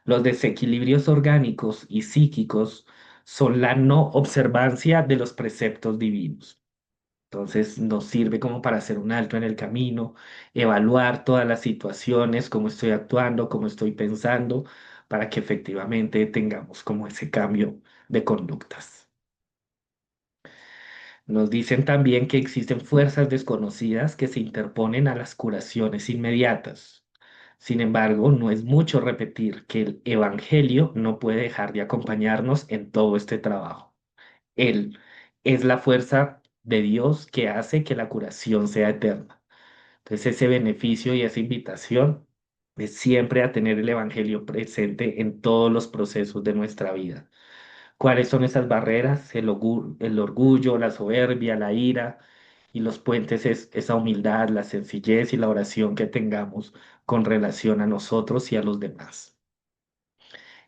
Los desequilibrios orgánicos y psíquicos son la no observancia de los preceptos divinos. Entonces nos sirve como para hacer un alto en el camino, evaluar todas las situaciones, cómo estoy actuando, cómo estoy pensando, para que efectivamente tengamos como ese cambio de conductas. Nos dicen también que existen fuerzas desconocidas que se interponen a las curaciones inmediatas. Sin embargo, no es mucho repetir que el Evangelio no puede dejar de acompañarnos en todo este trabajo. Él es la fuerza de Dios que hace que la curación sea eterna. Entonces, ese beneficio y esa invitación es siempre a tener el Evangelio presente en todos los procesos de nuestra vida. ¿Cuáles son esas barreras? El orgullo, la soberbia, la ira, y los puentes es esa humildad, la sencillez y la oración que tengamos con relación a nosotros y a los demás.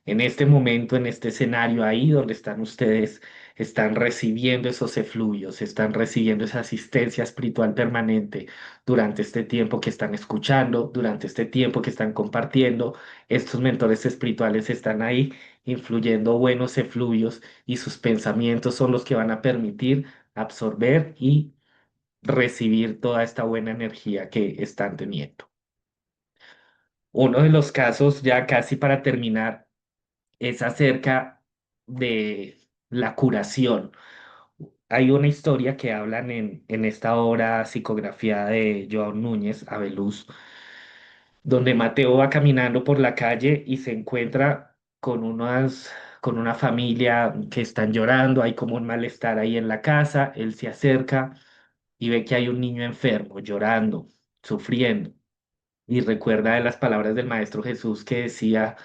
En este momento, en este escenario, ahí donde están ustedes, están recibiendo esos efluvios, están recibiendo esa asistencia espiritual permanente durante este tiempo que están escuchando, durante este tiempo que están compartiendo. Estos mentores espirituales están ahí influyendo buenos efluvios y sus pensamientos son los que van a permitir absorber y recibir toda esta buena energía que están teniendo. Uno de los casos, ya casi para terminar, es acerca de la curación. Hay una historia que hablan en esta obra psicografiada de Joao Núñez, Abelús, donde Mateo va caminando por la calle y se encuentra con una familia que están llorando, hay como un malestar ahí en la casa, él se acerca y ve que hay un niño enfermo, llorando, sufriendo, y recuerda de las palabras del Maestro Jesús que decía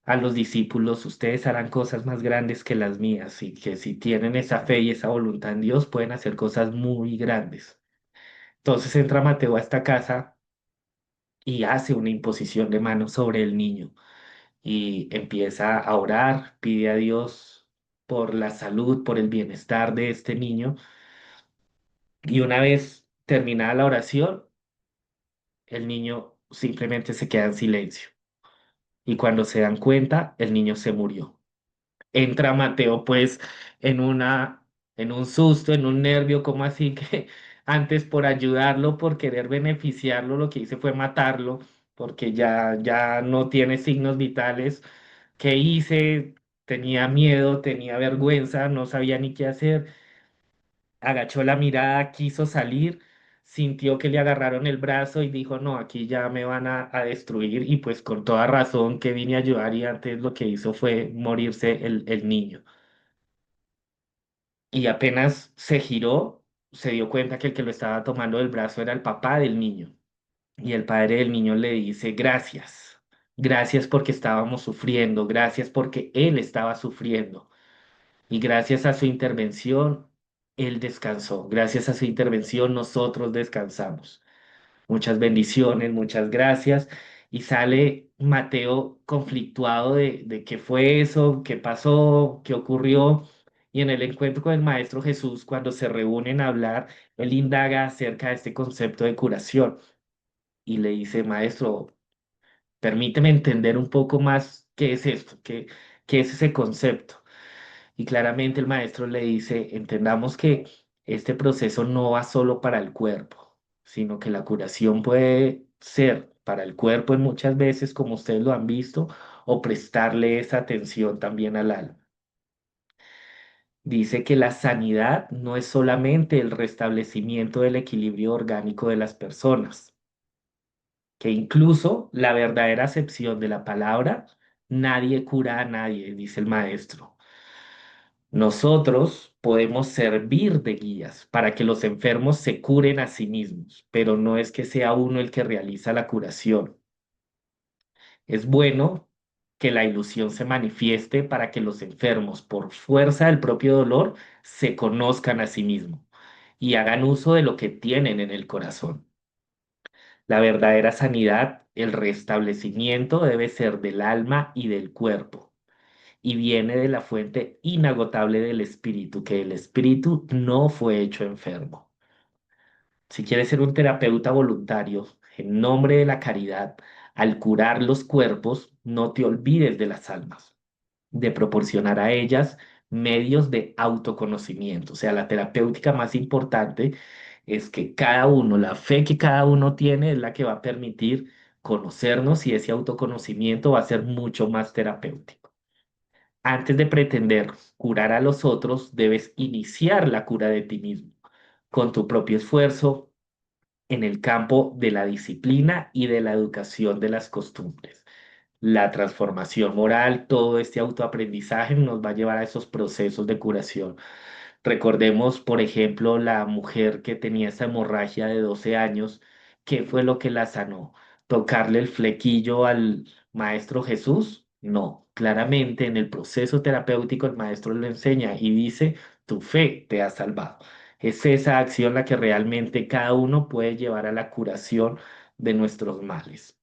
a los discípulos: ustedes harán cosas más grandes que las mías, y que si tienen esa fe y esa voluntad en Dios, pueden hacer cosas muy grandes. Entonces entra Mateo a esta casa y hace una imposición de manos sobre el niño y empieza a orar, pide a Dios por la salud, por el bienestar de este niño. Y una vez terminada la oración, el niño simplemente se queda en silencio. Y cuando se dan cuenta, el niño se murió. Entra Mateo pues en en un susto, en un nervio, como así que antes por ayudarlo, por querer beneficiarlo, lo que hice fue matarlo, porque ya no tiene signos vitales. ¿Qué hice? Tenía miedo, tenía vergüenza, no sabía ni qué hacer. Agachó la mirada, quiso salir, sintió que le agarraron el brazo y dijo: no, aquí ya me van a destruir. Y pues con toda razón que vine a ayudar, y antes lo que hizo fue morirse el niño. Y apenas se giró, se dio cuenta que el que lo estaba tomando del brazo era el papá del niño. Y el padre del niño le dice: gracias, gracias porque estábamos sufriendo, gracias porque él estaba sufriendo. Y gracias a su intervención, él descansó. Gracias a su intervención, nosotros descansamos. Muchas bendiciones, muchas gracias. Y sale Mateo conflictuado de qué fue eso, qué pasó, qué ocurrió. Y en el encuentro con el Maestro Jesús, cuando se reúnen a hablar, él indaga acerca de este concepto de curación y le dice: maestro, permíteme entender un poco más qué es esto, qué es ese concepto. Y claramente el maestro le dice: entendamos que este proceso no va solo para el cuerpo, sino que la curación puede ser para el cuerpo en muchas veces, como ustedes lo han visto, o prestarle esa atención también al alma. Dice que la sanidad no es solamente el restablecimiento del equilibrio orgánico de las personas, que incluso la verdadera acepción de la palabra: nadie cura a nadie, dice el maestro. Nosotros podemos servir de guías para que los enfermos se curen a sí mismos, pero no es que sea uno el que realiza la curación. Es bueno que la ilusión se manifieste para que los enfermos, por fuerza del propio dolor, se conozcan a sí mismos y hagan uso de lo que tienen en el corazón. La verdadera sanidad, el restablecimiento, debe ser del alma y del cuerpo, y viene de la fuente inagotable del espíritu, que el espíritu no fue hecho enfermo. Si quieres ser un terapeuta voluntario, en nombre de la caridad, al curar los cuerpos, no te olvides de las almas, de proporcionar a ellas medios de autoconocimiento. O sea, la terapéutica más importante es que cada uno, la fe que cada uno tiene es la que va a permitir conocernos, y ese autoconocimiento va a ser mucho más terapéutico. Antes de pretender curar a los otros, debes iniciar la cura de ti mismo, con tu propio esfuerzo, en el campo de la disciplina y de la educación de las costumbres. La transformación moral, todo este autoaprendizaje nos va a llevar a esos procesos de curación. Recordemos, por ejemplo, la mujer que tenía esa hemorragia de 12 años. ¿Qué fue lo que la sanó? ¿Tocarle el flequillo al Maestro Jesús? No, claramente en el proceso terapéutico el maestro lo enseña y dice: tu fe te ha salvado. Es esa acción la que realmente cada uno puede llevar a la curación de nuestros males.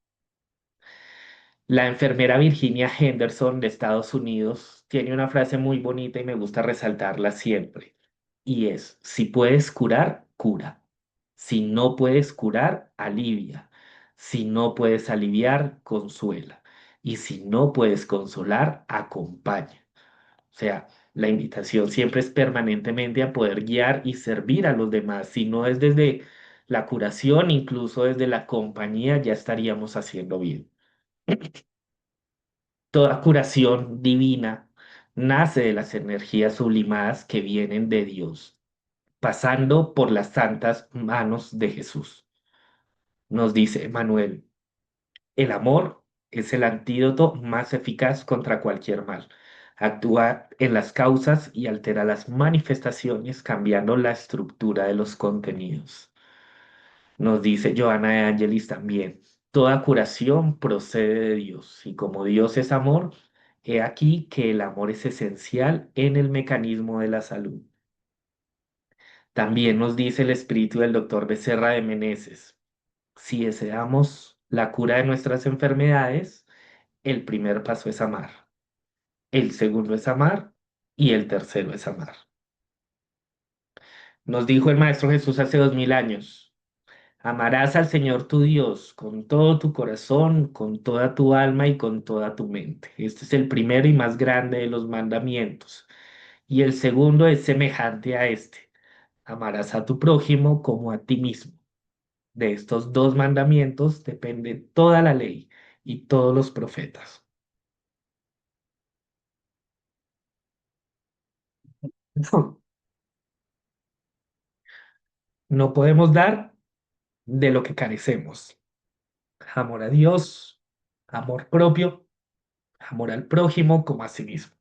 La enfermera Virginia Henderson de Estados Unidos tiene una frase muy bonita y me gusta resaltarla siempre. Y es: si puedes curar, cura. Si no puedes curar, alivia. Si no puedes aliviar, consuela. Y si no puedes consolar, acompaña. O sea, la invitación siempre es permanentemente a poder guiar y servir a los demás. Si no es desde la curación, incluso desde la compañía, ya estaríamos haciendo bien. Toda curación divina nace de las energías sublimadas que vienen de Dios, pasando por las santas manos de Jesús. Nos dice Manuel, el amor es el antídoto más eficaz contra cualquier mal. Actúa en las causas y altera las manifestaciones, cambiando la estructura de los contenidos. Nos dice Johanna de Angelis también, toda curación procede de Dios y como Dios es amor, he aquí que el amor es esencial en el mecanismo de la salud. También nos dice el espíritu del doctor Becerra de Meneses, si deseamos la cura de nuestras enfermedades, el primer paso es amar, el segundo es amar y el tercero es amar. Nos dijo el Maestro Jesús hace 2000 años. Amarás al Señor tu Dios con todo tu corazón, con toda tu alma y con toda tu mente. Este es el primero y más grande de los mandamientos. Y el segundo es semejante a este. Amarás a tu prójimo como a ti mismo. De estos dos mandamientos depende toda la ley y todos los profetas. No podemos dar de lo que carecemos. Amor a Dios, amor propio, amor al prójimo como a sí mismo.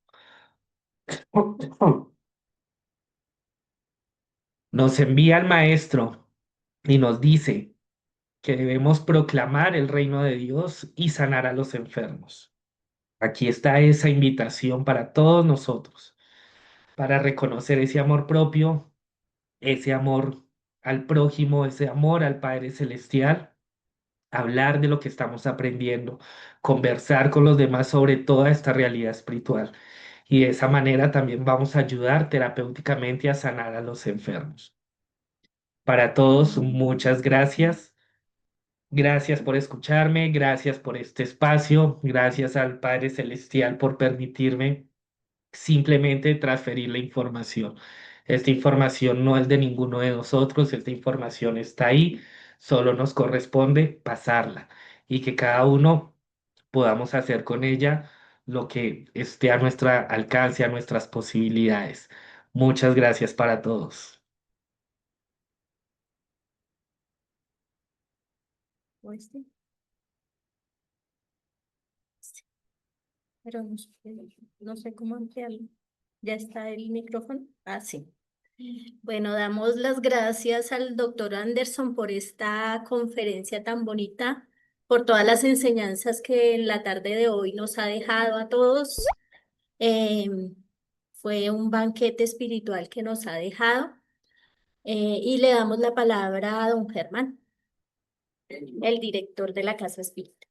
Nos envía el Maestro y nos dice que debemos proclamar el reino de Dios y sanar a los enfermos. Aquí está esa invitación para todos nosotros, para reconocer ese amor propio, ese amor al prójimo, ese amor al Padre Celestial, hablar de lo que estamos aprendiendo, conversar con los demás sobre toda esta realidad espiritual. Y de esa manera también vamos a ayudar terapéuticamente a sanar a los enfermos. Para todos, muchas gracias. Gracias por escucharme, gracias por este espacio, gracias al Padre Celestial por permitirme simplemente transferir la información. Esta información no es de ninguno de nosotros, esta información está ahí, solo nos corresponde pasarla y que cada uno podamos hacer con ella lo que esté a nuestro alcance, a nuestras posibilidades. Muchas gracias para todos. ¿O este? Sí, pero no sé cómo ampliarlo. ¿Ya está el micrófono? Ah, sí. Bueno, damos las gracias al doctor Anderson por esta conferencia tan bonita, por todas las enseñanzas que en la tarde de hoy nos ha dejado a todos. Fue un banquete espiritual que nos ha dejado. Y le damos la palabra a don Germán, el director de la Casa Espírita.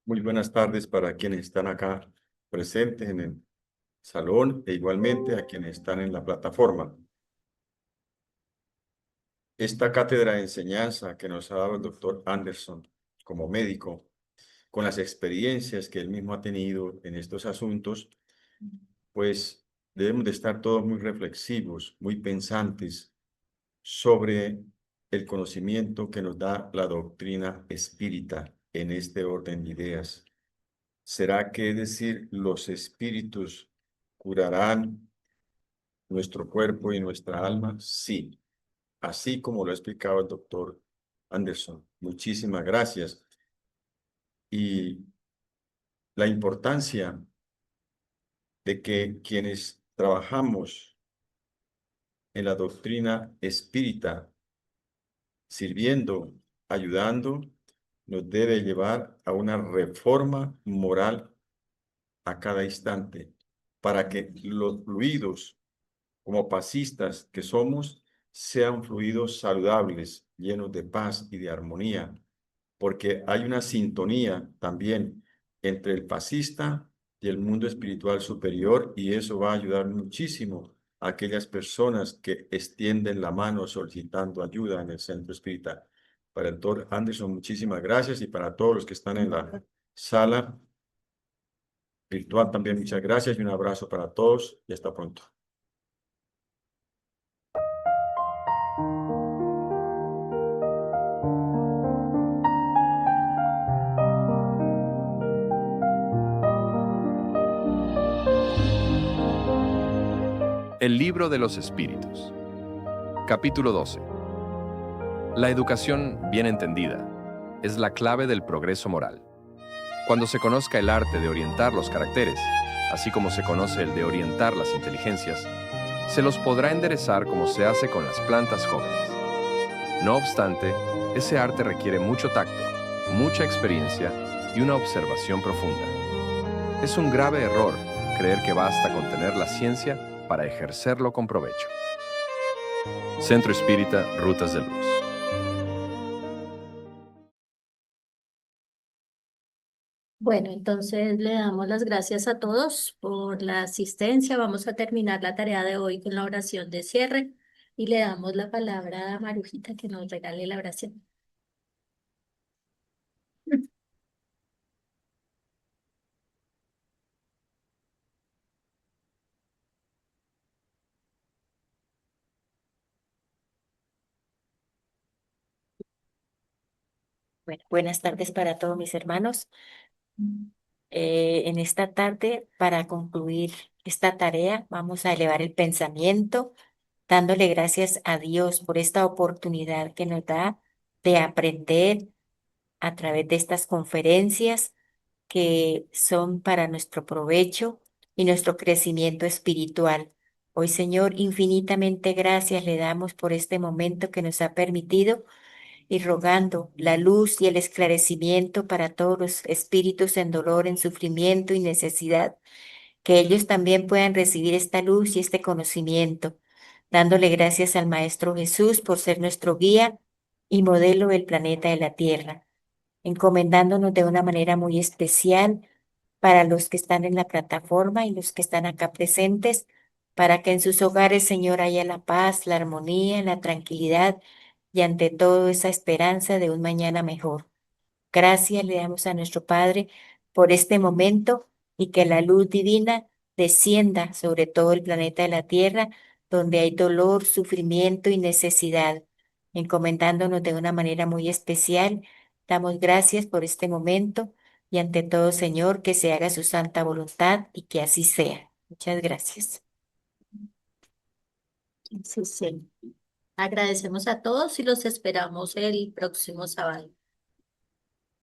Muy buenas tardes para quienes están acá presentes en el salón e igualmente a quienes están en la plataforma. Esta cátedra de enseñanza que nos ha dado el doctor Anderson como médico, con las experiencias que él mismo ha tenido en estos asuntos, pues debemos de estar todos muy reflexivos, muy pensantes sobre el conocimiento que nos da la doctrina espírita en este orden de ideas. ¿Será que, es decir, los espíritus curarán nuestro cuerpo y nuestra alma? Sí, así como lo ha explicado el doctor Anderson. Muchísimas gracias. Y la importancia de que quienes trabajamos en la doctrina espírita, sirviendo, ayudando, nos debe llevar a una reforma moral a cada instante para que los fluidos como pasistas que somos, sean fluidos saludables, llenos de paz y de armonía, porque hay una sintonía también entre el pasista y el mundo espiritual superior, y eso va a ayudar muchísimo a aquellas personas que extienden la mano solicitando ayuda en el centro espírita. Para el doctor Anderson, muchísimas gracias, y para todos los que están en la sala virtual también, muchas gracias y un abrazo para todos y hasta pronto. El libro de los espíritus. Capítulo 12. La educación bien entendida es la clave del progreso moral. Cuando se conozca el arte de orientar los caracteres, así como se conoce el de orientar las inteligencias, se los podrá enderezar como se hace con las plantas jóvenes. No obstante, ese arte requiere mucho tacto, mucha experiencia y una observación profunda. Es un grave error creer que basta con tener la ciencia para ejercerlo con provecho. Centro Espírita Rutas de Luz. Bueno, entonces le damos las gracias a todos por la asistencia. Vamos a terminar la tarea de hoy con la oración de cierre y le damos la palabra a Marujita que nos regale la oración. Bueno, buenas tardes para todos mis hermanos. En esta tarde, para concluir esta tarea, vamos a elevar el pensamiento, dándole gracias a Dios por esta oportunidad que nos da de aprender a través de estas conferencias que son para nuestro provecho y nuestro crecimiento espiritual. Hoy, Señor, infinitamente gracias le damos por este momento que nos ha permitido y rogando la luz y el esclarecimiento para todos los espíritus en dolor, en sufrimiento y necesidad, que ellos también puedan recibir esta luz y este conocimiento, dándole gracias al Maestro Jesús por ser nuestro guía y modelo del planeta de la Tierra, encomendándonos de una manera muy especial para los que están en la plataforma y los que están acá presentes, para que en sus hogares, Señor, haya la paz, la armonía, la tranquilidad y ante todo esa esperanza de un mañana mejor. Gracias le damos a nuestro Padre por este momento y que la luz divina descienda sobre todo el planeta de la Tierra, donde hay dolor, sufrimiento y necesidad. Encomendándonos de una manera muy especial, damos gracias por este momento y ante todo, Señor, que se haga su santa voluntad y que así sea. Muchas gracias. Sí, sí. Agradecemos a todos y los esperamos el próximo sábado.